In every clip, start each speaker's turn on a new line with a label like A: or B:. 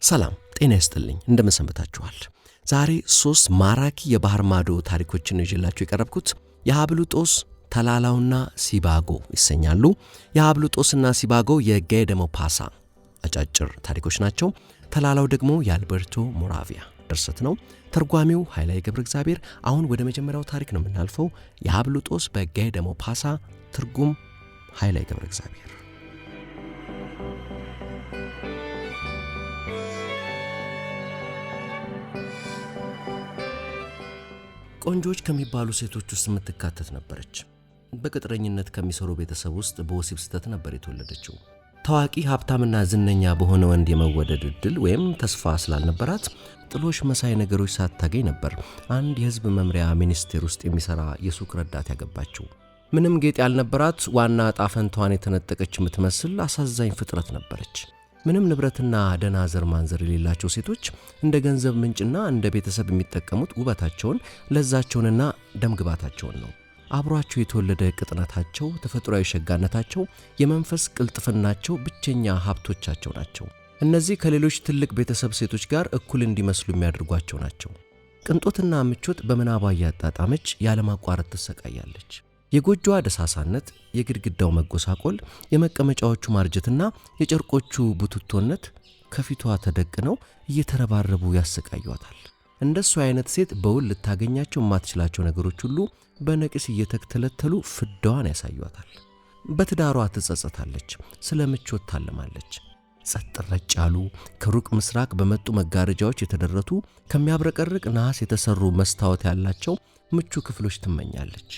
A: ሰላም ጤና ይስጥልኝ እንደምሰንብታችኋል። ዛሬ 3 ማራኪ የባህር ማዶ ታሪኮችን ይዤላችሁ የቀረብኩት የሀብሉጦስ ተላላውና ሲባጎ ይሰኛሉ። የሀብሉጦስና ሲባጎ የጋይደሞ ፓሳ አጫጭር ታሪኮች ናቸው። ተላላው ደግሞ የአልበርቶ ሞራቪያ ድርሰት ነው። ተርጓሚው ኃይላይ ገብረ እግዚአብሔር። አሁን ወደ መጀመሪያው ታሪክ ነው የምናልፈው። የሀብሉጦስ በጋይደሞ ፓሳ ትርጉም ኃይላይ ገብረ እግዚአብሔር። ቆንጆች ከሚባሉ ሴቶች ውስጥ የምትካተት ነበረች። በቅጥረኝነት ከሚሰሩ ቤተሰብ ውስጥ በወሲብ ስተት ነበር የተወለደችው። ታዋቂ ሀብታምና ዝነኛ በሆነ ወንድ የመወደድ ዕድል ወይም ተስፋ ስላልነበራት ጥሎሽ መሳይ ነገሮች ሳታገኝ ነበር አንድ የሕዝብ መምሪያ ሚኒስቴር ውስጥ የሚሰራ የሱቅ ረዳት ያገባችው። ምንም ጌጥ ያልነበራት ዋና ዕጣ ፈንታዋን የተነጠቀች የምትመስል አሳዛኝ ፍጥረት ነበረች። ምንም ንብረትና ደና ዘር ማንዘር የሌላቸው ሴቶች እንደ ገንዘብ ምንጭና እንደ ቤተሰብ የሚጠቀሙት ውበታቸውን፣ ለዛቸውንና ደምግባታቸውን ነው። አብሯቸው የተወለደ ቅጥነታቸው፣ ተፈጥሯዊ ሸጋነታቸው፣ የመንፈስ ቅልጥፍናቸው ብቸኛ ሀብቶቻቸው ናቸው። እነዚህ ከሌሎች ትልቅ ቤተሰብ ሴቶች ጋር እኩል እንዲመስሉ የሚያደርጓቸው ናቸው። ቅንጦትና ምቾት በምናቧ እያጣጣመች ያለማቋረጥ ትሰቃያለች። የጎጆዋ ደሳሳነት፣ የግድግዳው መጎሳቆል፣ የመቀመጫዎቹ ማርጀትና የጨርቆቹ ቡትቶነት ከፊቷ ተደቅነው እየተረባረቡ ያሰቃዩታል። እንደሱ አይነት ሴት በውል ልታገኛቸው የማትችላቸው ነገሮች ሁሉ በነቂስ እየተተለተሉ ፍዳዋን ያሳዩታል። በትዳሯ ትጸጸታለች፣ ስለ ምቾት ታለማለች። ጸጥ ረጭ ያሉ ከሩቅ ምስራቅ በመጡ መጋረጃዎች የተደረቱ ከሚያብረቀርቅ ነሐስ የተሰሩ መስታወት ያላቸው ምቹ ክፍሎች ትመኛለች።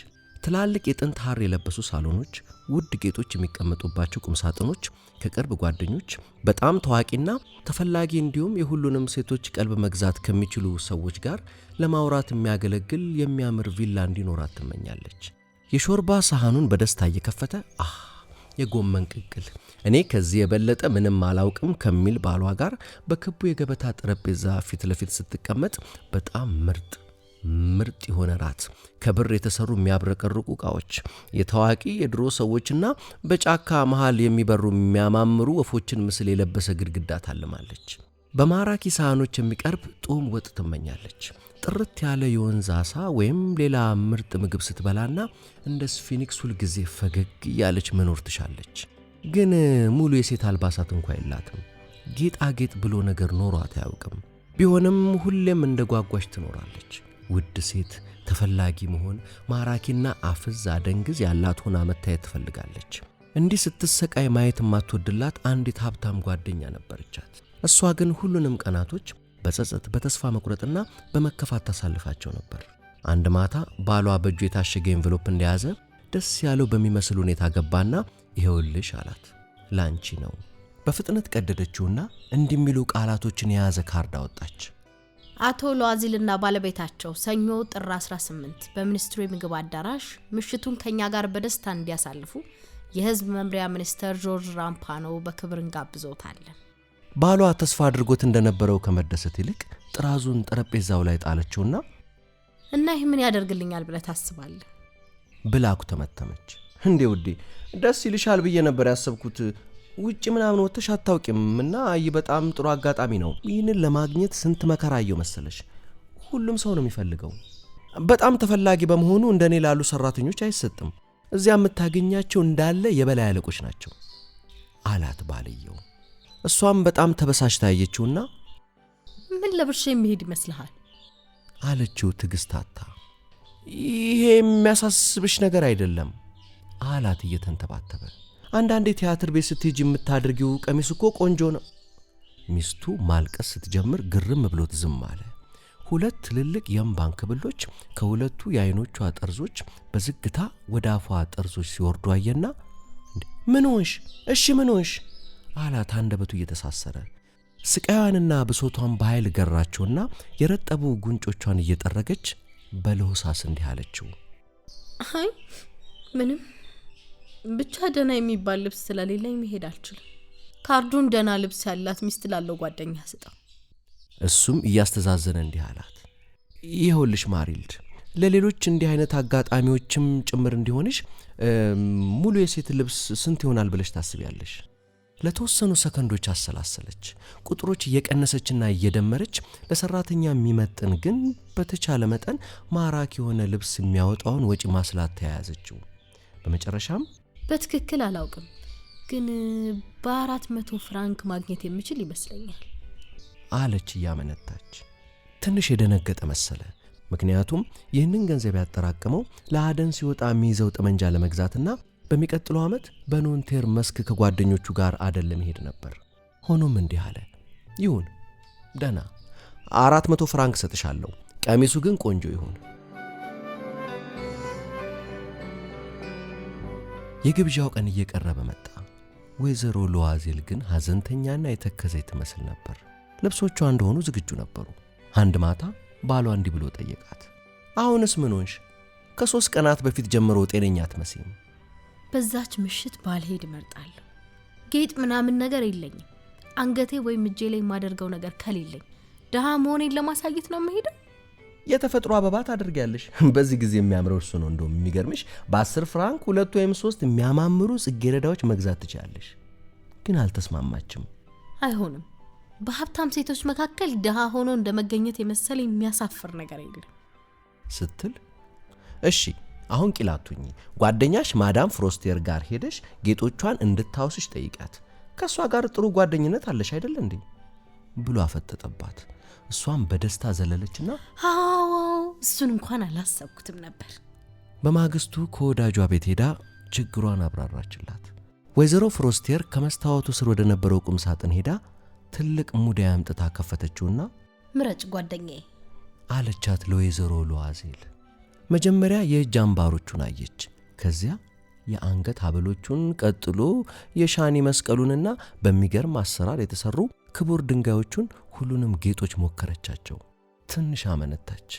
A: ትላልቅ የጥንት ሐር የለበሱ ሳሎኖች፣ ውድ ጌጦች የሚቀመጡባቸው ቁምሳጥኖች፣ ከቅርብ ጓደኞች፣ በጣም ታዋቂና ተፈላጊ እንዲሁም የሁሉንም ሴቶች ቀልብ መግዛት ከሚችሉ ሰዎች ጋር ለማውራት የሚያገለግል የሚያምር ቪላ እንዲኖራት ትመኛለች። የሾርባ ሳህኑን በደስታ እየከፈተ የጎመን ቅቅል እኔ ከዚህ የበለጠ ምንም አላውቅም ከሚል ባሏ ጋር በክቡ የገበታ ጠረጴዛ ፊት ለፊት ስትቀመጥ በጣም ምርጥ የሆነ ራት፣ ከብር የተሰሩ የሚያብረቀርቁ ዕቃዎች፣ የታዋቂ የድሮ ሰዎችና በጫካ መሃል የሚበሩ የሚያማምሩ ወፎችን ምስል የለበሰ ግድግዳ ታልማለች። በማራኪ ሳህኖች የሚቀርብ ጦም ወጥ ትመኛለች። ጥርት ያለ የወንዝ ዓሣ ወይም ሌላ ምርጥ ምግብ ስትበላና እንደ ስፊኒክስ ሁል ጊዜ ፈገግ እያለች መኖር ትሻለች። ግን ሙሉ የሴት አልባሳት እንኳ የላትም። ጌጣጌጥ ብሎ ነገር ኖሯት አያውቅም። ቢሆንም ሁሌም እንደ ጓጓች ትኖራለች። ውድ ሴት፣ ተፈላጊ መሆን፣ ማራኪና አፍዝ አደንግዝ ያላት ሆና መታየት ትፈልጋለች። እንዲህ ስትሰቃይ ማየት የማትወድላት አንዲት ሀብታም ጓደኛ ነበረቻት። እሷ ግን ሁሉንም ቀናቶች በጸጸት፣ በተስፋ መቁረጥና በመከፋት ታሳልፋቸው ነበር። አንድ ማታ ባሏ በእጁ የታሸገ ኤንቨሎፕ እንደያዘ ደስ ያለው በሚመስል ሁኔታ ገባና ይኸውልሽ አላት። ላንቺ ነው። በፍጥነት ቀደደችውና እንዲህ የሚሉ ቃላቶችን የያዘ ካርድ አወጣች።
B: አቶ ሎአዚልና ባለቤታቸው ሰኞ ጥር 18 በሚኒስትሩ የምግብ አዳራሽ ምሽቱን ከኛ ጋር በደስታ እንዲያሳልፉ የሕዝብ መምሪያ ሚኒስተር ጆርጅ ራምፓኖ በክብር እንጋብዘውታለን።
A: ባሏ ተስፋ አድርጎት እንደነበረው ከመደሰት ይልቅ ጥራዙን ጠረጴዛው ላይ ጣለችውና
B: እና ይህ ምን ያደርግልኛል ብለህ ታስባለህ?
A: ብላኩ ተመተመች። እንዴ ውዴ ደስ ይልሻል ብዬ ነበር ያሰብኩት። ውጭ ምናምን ወጥተሽ አታውቂም እና በጣም ጥሩ አጋጣሚ ነው። ይህንን ለማግኘት ስንት መከራየው መሰለሽ። ሁሉም ሰው ነው የሚፈልገው። በጣም ተፈላጊ በመሆኑ እንደኔ ላሉ ሰራተኞች አይሰጥም። እዚያ የምታገኛቸው እንዳለ የበላይ አለቆች ናቸው አላት ባልየው። እሷም በጣም ተበሳጭታ አየችውና
B: ምን ለብሼ የሚሄድ ይመስልሃል
A: አለችው ትግስታታ። ይሄ የሚያሳስብሽ ነገር አይደለም አላት እየተንተባተበ። አንዳንዴ ቲያትር ቤት ስትሄጂ የምታደርጊው ቀሚስ እኮ ቆንጆ ነው። ሚስቱ ማልቀስ ስትጀምር ግርም ብሎት ዝም አለ። 2 ትልልቅ የእምባን ክብሎች ከሁለቱ የዓይኖቿ ጠርዞች በዝግታ ወደ አፏ ጠርዞች ሲወርዱ አየና ምን ሆንሽ? እሺ ምን ሆንሽ? አላት አንደበቱ እየተሳሰረ። ስቃያንና ብሶቷን በኃይል ገራቸውና የረጠቡ ጉንጮቿን እየጠረገች በለሆሳስ እንዲህ አለችው።
B: አይ ምንም ብቻ ደና የሚባል ልብስ ስለሌለኝ መሄድ አልችልም። ካርዱን ደና ልብስ ያላት ሚስት ላለው ጓደኛ ስጠው።
A: እሱም እያስተዛዘነ እንዲህ አላት። ይኸውልሽ ማሪልድ፣ ለሌሎች እንዲህ አይነት አጋጣሚዎችም ጭምር እንዲሆንሽ ሙሉ የሴት ልብስ ስንት ይሆናል ብለሽ ታስቢያለሽ? ለተወሰኑ ሰከንዶች አሰላሰለች። ቁጥሮች እየቀነሰችና እየደመረች ለሰራተኛ የሚመጥን ግን በተቻለ መጠን ማራኪ የሆነ ልብስ የሚያወጣውን ወጪ ማስላት ተያያዘችው። በመጨረሻም
B: በትክክል አላውቅም፣ ግን በ400 ፍራንክ ማግኘት የምችል ይመስለኛል
A: አለች እያመነታች። ትንሽ የደነገጠ መሰለ። ምክንያቱም ይህንን ገንዘብ ያጠራቀመው ለአደን ሲወጣ የሚይዘው ጠመንጃ ለመግዛትና በሚቀጥለው ዓመት በኖንቴር መስክ ከጓደኞቹ ጋር አደን ለመሄድ ነበር። ሆኖም እንዲህ አለ፣ ይሁን ደህና 400 ፍራንክ ሰጥሻለሁ፣ ቀሚሱ ግን ቆንጆ ይሁን። የግብዣው ቀን እየቀረበ መጣ። ወይዘሮ ሎዋዜል ግን ሐዘንተኛና የተከዘች ትመስል ነበር። ልብሶቿ እንደሆኑ ዝግጁ ነበሩ። አንድ ማታ ባሏ እንዲህ ብሎ ጠየቃት፣ አሁንስ ምን ሆንሽ? ከ3 ቀናት በፊት ጀምሮ ጤነኛ አትመስይም።
B: በዛች ምሽት ባልሄድ እመርጣለሁ። ጌጥ ምናምን ነገር የለኝም። አንገቴ ወይም እጄ ላይ የማደርገው ነገር ከሌለኝ ደሃ መሆኔን ለማሳየት ነው የምሄደው።
A: የተፈጥሮ አበባ ታደርጊያለሽ። በዚህ ጊዜ የሚያምረው እሱ ነው። እንደውም የሚገርምሽ በ10 ፍራንክ 2 ወይም 3 የሚያማምሩ ጽጌረዳዎች መግዛት ትችላለሽ። ግን አልተስማማችም።
B: አይሆንም። በሀብታም ሴቶች መካከል ደሃ ሆኖ እንደመገኘት የመሰለ የሚያሳፍር ነገር የለም
A: ስትል፣ እሺ አሁን ቂላቱኝ ጓደኛሽ ማዳም ፍሮስቴር ጋር ሄደሽ ጌጦቿን እንድታውስሽ ጠይቃት። ከሷ ጋር ጥሩ ጓደኝነት አለሽ አይደል እንዴ ብሎ አፈጠጠባት። እሷም በደስታ ዘለለችና
B: አዎ እሱን እንኳን አላሰብኩትም ነበር።
A: በማግስቱ ከወዳጇ ቤት ሄዳ ችግሯን አብራራችላት። ወይዘሮ ፍሮስቴር ከመስታወቱ ስር ወደ ነበረው ቁም ሳጥን ሄዳ ትልቅ ሙዳይ አምጥታ ከፈተችውና
B: ምረጭ ጓደኛዬ
A: አለቻት ለወይዘሮ ሎዋዜል። መጀመሪያ የእጅ አምባሮቹን አየች። ከዚያ የአንገት ሀብሎቹን፣ ቀጥሎ የሻኒ መስቀሉንና በሚገርም አሰራር የተሰሩ ክቡር ድንጋዮቹን፣ ሁሉንም ጌጦች ሞከረቻቸው። ትንሽ አመነታች።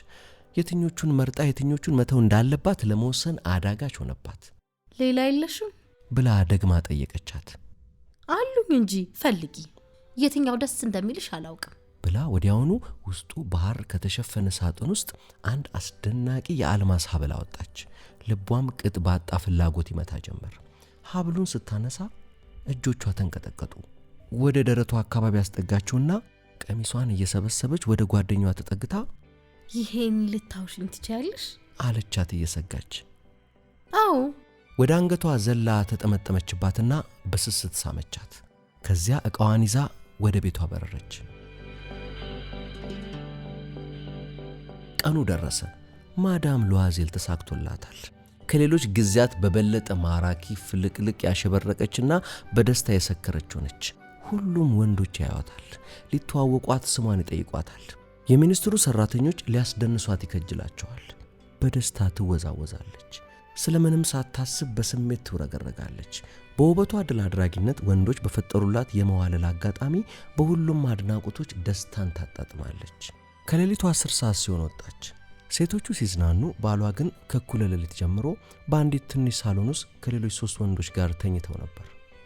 A: የትኞቹን መርጣ የትኞቹን መተው እንዳለባት ለመወሰን አዳጋች ሆነባት።
B: ሌላ የለሽም
A: ብላ ደግማ ጠየቀቻት።
B: አሉኝ እንጂ ፈልጊ፣ የትኛው ደስ እንደሚልሽ አላውቅም
A: ብላ ወዲያውኑ ውስጡ ባህር ከተሸፈነ ሳጥን ውስጥ አንድ አስደናቂ የአልማዝ ሀብል አወጣች። ልቧም ቅጥ ባጣ ፍላጎት ይመታ ጀመር። ሀብሉን ስታነሳ እጆቿ ተንቀጠቀጡ። ወደ ደረቷ አካባቢ ያስጠጋችውና ቀሚሷን እየሰበሰበች ወደ ጓደኛዋ ተጠግታ
B: ይሄን ልታውሽኝ ትችያለሽ
A: አለቻት እየሰጋች።
B: አዎ።
A: ወደ አንገቷ ዘላ ተጠመጠመችባትና በስስት ሳመቻት። ከዚያ ዕቃዋን ይዛ ወደ ቤቷ በረረች። ቀኑ ደረሰ። ማዳም ሎዋዜል ተሳክቶላታል። ከሌሎች ጊዜያት በበለጠ ማራኪ፣ ፍልቅልቅ ያሸበረቀችና በደስታ የሰከረች ሆነች። ሁሉም ወንዶች ያዩዋታል፣ ሊተዋወቋት ስሟን ይጠይቋታል። የሚኒስትሩ ሰራተኞች ሊያስደንሷት ይከጅላቸዋል። በደስታ ትወዛወዛለች። ስለምንም ሳታስብ በስሜት ትውረገረጋለች። በውበቷ ድል አድራጊነት ወንዶች በፈጠሩላት የመዋለል አጋጣሚ በሁሉም አድናቆቶች ደስታን ታጣጥማለች። ከሌሊቱ 10 ሰዓት ሲሆን ወጣች። ሴቶቹ ሲዝናኑ፣ ባሏ ግን ከእኩለ ሌሊት ጀምሮ በአንዲት ትንሽ ሳሎን ውስጥ ከሌሎች 3 ወንዶች ጋር ተኝተው ነበር።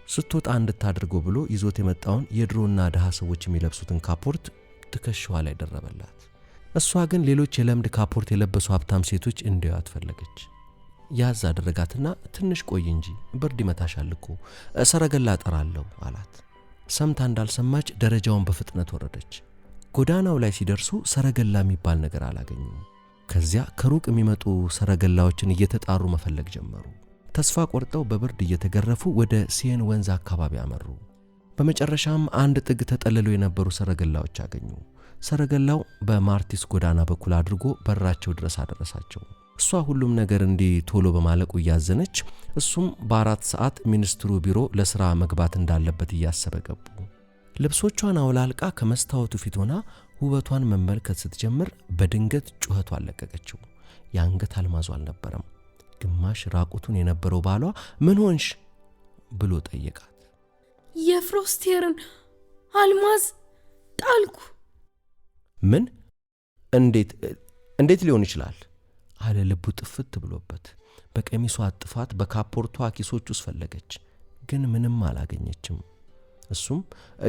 A: ስትወጣ እንድታደርገው ብሎ ይዞት የመጣውን የድሮና ድሃ ሰዎች የሚለብሱትን ካፖርት ትከሻዋ ላይ ደረበላት። እሷ ግን ሌሎች የለምድ ካፖርት የለበሱ ሀብታም ሴቶች እንዲያዩት ፈለገች። ያዝ አደረጋትና ትንሽ ቆይ እንጂ ብርድ ይመታሻል እኮ ሰረገላ እጠራለሁ አላት። ሰምታ እንዳልሰማች ደረጃውን በፍጥነት ወረደች። ጎዳናው ላይ ሲደርሱ ሰረገላ የሚባል ነገር አላገኙም። ከዚያ ከሩቅ የሚመጡ ሰረገላዎችን እየተጣሩ መፈለግ ጀመሩ። ተስፋ ቆርጠው በብርድ እየተገረፉ ወደ ሲየን ወንዝ አካባቢ አመሩ። በመጨረሻም አንድ ጥግ ተጠልለው የነበሩ ሰረገላዎች አገኙ። ሰረገላው በማርቲስ ጎዳና በኩል አድርጎ በራቸው ድረስ አደረሳቸው። እሷ ሁሉም ነገር እንዲህ ቶሎ በማለቁ እያዘነች፣ እሱም በ4 ሰዓት ሚኒስትሩ ቢሮ ለሥራ መግባት እንዳለበት እያሰበ ገቡ። ልብሶቿን አውላልቃ ከመስታወቱ ፊት ሆና ውበቷን መመልከት ስትጀምር በድንገት ጩኸቷን ለቀቀችው። የአንገት አልማዙ አልነበረም። ግማሽ ራቁቱን የነበረው ባሏ ምን ሆንሽ ብሎ ጠየቃት።
B: የፍሮስቴርን አልማዝ ጣልኩ።
A: ምን? እንዴት ሊሆን ይችላል አለ ልቡ ጥፍት ብሎበት። በቀሚሷ ጥፋት በካፖርቷ ኪሶች ውስጥ ፈለገች፣ ግን ምንም አላገኘችም። እሱም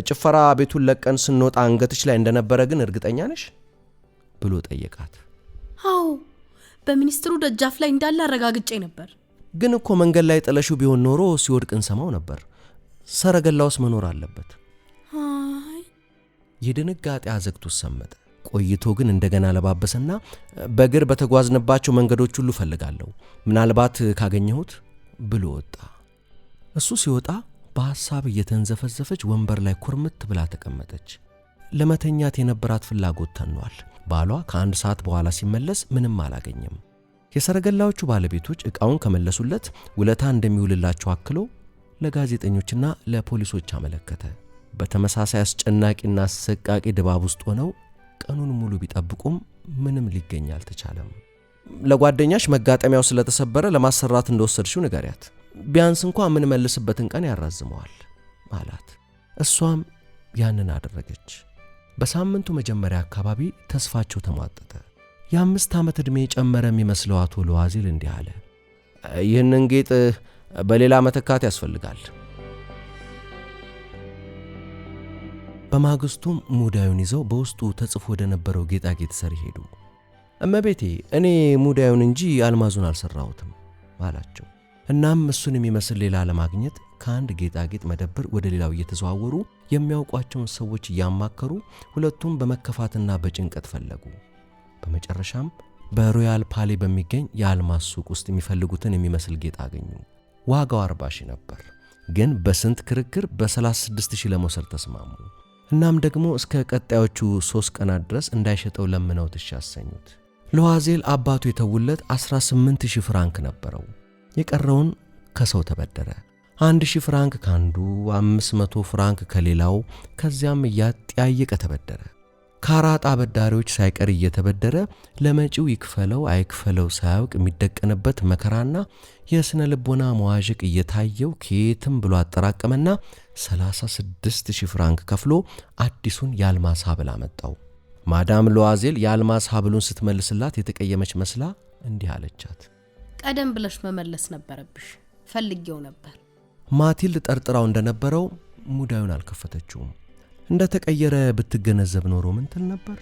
A: ጭፈራ ቤቱን ለቀን ስንወጣ አንገትሽ ላይ እንደነበረ ግን እርግጠኛ ነሽ ብሎ ጠየቃት።
B: አዎ፣ በሚኒስትሩ ደጃፍ ላይ እንዳለ አረጋግጬ ነበር።
A: ግን እኮ መንገድ ላይ ጥለሽው ቢሆን ኖሮ ሲወድቅ እንሰማው ነበር። ሰረገላውስ መኖር አለበት።
B: አይ
A: የድንጋጤ አዘቅቱ ሰመጠ። ቆይቶ ግን እንደገና ለባበሰና በእግር በተጓዝንባቸው መንገዶች ሁሉ ፈልጋለሁ ምናልባት ካገኘሁት ብሎ ወጣ። እሱ ሲወጣ በሐሳብ እየተንዘፈዘፈች ወንበር ላይ ኩርምት ብላ ተቀመጠች። ለመተኛት የነበራት ፍላጎት ተኗል። ባሏ ከአንድ ሰዓት በኋላ ሲመለስ ምንም አላገኘም። የሰረገላዎቹ ባለቤቶች ዕቃውን ከመለሱለት ውለታ እንደሚውልላቸው አክሎ ለጋዜጠኞችና ለፖሊሶች አመለከተ። በተመሳሳይ አስጨናቂና አሰቃቂ ድባብ ውስጥ ሆነው ቀኑን ሙሉ ቢጠብቁም ምንም ሊገኝ አልተቻለም። ለጓደኛሽ መጋጠሚያው ስለተሰበረ ለማሰራት እንደወሰድሽው ንገሪያት፣ ቢያንስ እንኳን ምን መልስበትን ቀን ያራዝመዋል አላት። እሷም ያንን አደረገች። በሳምንቱ መጀመሪያ አካባቢ ተስፋቸው ተሟጠጠ። የ5 ዓመት ዕድሜ ጨመረ የሚመስለው አቶ ለዋዚል እንዲህ አለ፣ ይህንን ጌጥ በሌላ መተካት ያስፈልጋል። በማግስቱም ሙዳዩን ይዘው በውስጡ ተጽፎ ወደ ነበረው ጌጣጌጥ ሰሪ ሄዱ። እመቤቴ እኔ ሙዳዩን እንጂ አልማዙን አልሰራሁትም አላቸው። እናም እሱን የሚመስል ሌላ ለማግኘት ከአንድ ጌጣጌጥ መደብር ወደ ሌላው እየተዘዋወሩ የሚያውቋቸውን ሰዎች እያማከሩ ሁለቱም በመከፋትና በጭንቀት ፈለጉ። በመጨረሻም በሮያል ፓሌ በሚገኝ የአልማዝ ሱቅ ውስጥ የሚፈልጉትን የሚመስል ጌጥ አገኙ። ዋጋው 40 ሺህ ነበር፣ ግን በስንት ክርክር በ36,000 ለመውሰድ ተስማሙ። እናም ደግሞ እስከ ቀጣዮቹ 3 ቀናት ድረስ እንዳይሸጠው ለምነው ትሽ አሰኙት። ለዋዜል አባቱ የተውለት 18,000 ፍራንክ ነበረው። የቀረውን ከሰው ተበደረ። 1,000 ፍራንክ ካንዱ፣ 500 ፍራንክ ከሌላው፣ ከዚያም እያጠያየቀ ተበደረ። ከአራጣ አበዳሪዎች ሳይቀር እየተበደረ ለመጪው ይክፈለው አይክፈለው ሳያውቅ የሚደቀንበት መከራና የስነ ልቦና መዋዠቅ እየታየው ከየትም ብሎ አጠራቀመና 36,000 ፍራንክ ከፍሎ አዲሱን የአልማዝ ሐብል አመጣው። ማዳም ለዋዜል የአልማዝ ሐብሉን ስትመልስላት የተቀየመች መስላ እንዲህ አለቻት፣
B: ቀደም ብለሽ መመለስ ነበረብሽ፣ ፈልጌው ነበር።
A: ማቲልድ ጠርጥራው እንደነበረው ሙዳዩን አልከፈተችውም። እንደ ተቀየረ ብትገነዘብ ኖሮ ምን ትል ነበር?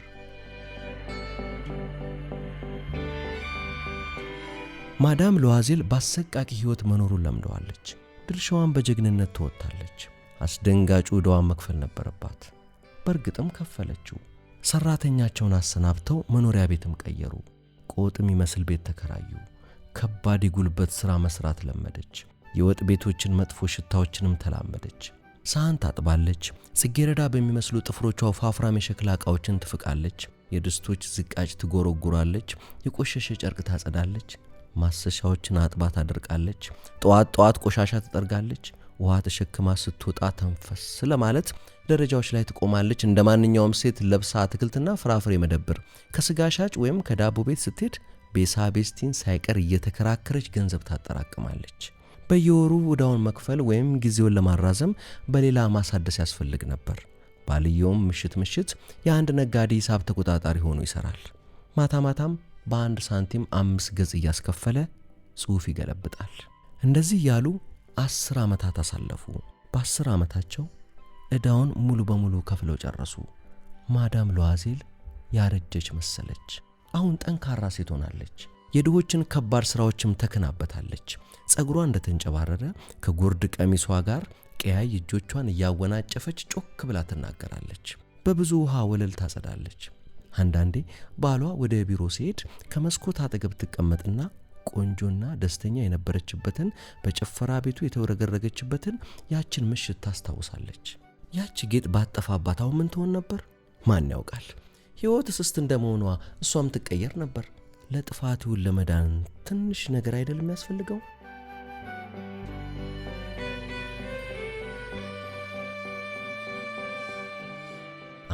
A: ማዳም ለዋዜል በአሰቃቂ ሕይወት መኖሩን ለምደዋለች። ድርሻዋን በጀግንነት ትወጣለች። አስደንጋጩ ዕዳዋን መክፈል ነበረባት። በእርግጥም ከፈለችው። ሰራተኛቸውን አሰናብተው መኖሪያ ቤትም ቀየሩ። ቆጥ የሚመስል ቤት ተከራዩ። ከባድ የጉልበት ሥራ መስራት ለመደች። የወጥ ቤቶችን መጥፎ ሽታዎችንም ተላመደች። ሳህን ታጥባለች። ጽጌረዳ በሚመስሉ ጥፍሮቿ ወፋፍራም የሸክላ ዕቃዎችን ትፍቃለች። የድስቶች ዝቃጭ ትጎረጉራለች። የቆሸሸ ጨርቅ ታጸዳለች። ማሰሻዎችን አጥባ ታደርቃለች። ጠዋት ቆሻሻ ትጠርጋለች። ውሃ ተሸክማ ስትወጣ ተንፈስ ለማለት ደረጃዎች ላይ ትቆማለች። እንደ ማንኛውም ሴት ለብሳ አትክልትና ፍራፍሬ መደብር፣ ከስጋ ሻጭ ወይም ከዳቦ ቤት ስትሄድ ቤሳቤስቲን ሳይቀር እየተከራከረች ገንዘብ ታጠራቅማለች። በየወሩ ዕዳውን መክፈል ወይም ጊዜውን ለማራዘም በሌላ ማሳደስ ያስፈልግ ነበር። ባልየውም ምሽት የአንድ ነጋዴ ሂሳብ ተቆጣጣሪ ሆኖ ይሰራል። ማታም በ1 ሳንቲም 5 ገጽ እያስከፈለ ጽሑፍ ይገለብጣል። እንደዚህ ያሉ 10 ዓመታት አሳለፉ። በ10 ዓመታቸው ዕዳውን ሙሉ በሙሉ ከፍለው ጨረሱ። ማዳም ለዋዜል ያረጀች መሰለች። አሁን ጠንካራ ሴት ሆናለች። የድሆችን ከባድ ሥራዎችም ተከናበታለች። ጸጉሯ እንደተንጨባረረ ከጉርድ ቀሚሷ ጋር ቀያይ እጆቿን እያወናጨፈች ጮክ ብላ ትናገራለች። በብዙ ውሃ ወለል ታጸዳለች። አንዳንዴ ባሏ ወደ ቢሮ ሲሄድ ከመስኮት አጠገብ ትቀመጥና ቆንጆና ደስተኛ የነበረችበትን በጭፈራ ቤቱ የተወረገረገችበትን ያችን ምሽት ታስታውሳለች። ያች ጌጥ ባጠፋባት አሁን ምን ትሆን ነበር? ማን ያውቃል? ሕይወት እስስት እንደመሆኗ እሷም ትቀየር ነበር። ለጥፋቱን ለመዳን ትንሽ ነገር አይደለም የሚያስፈልገው?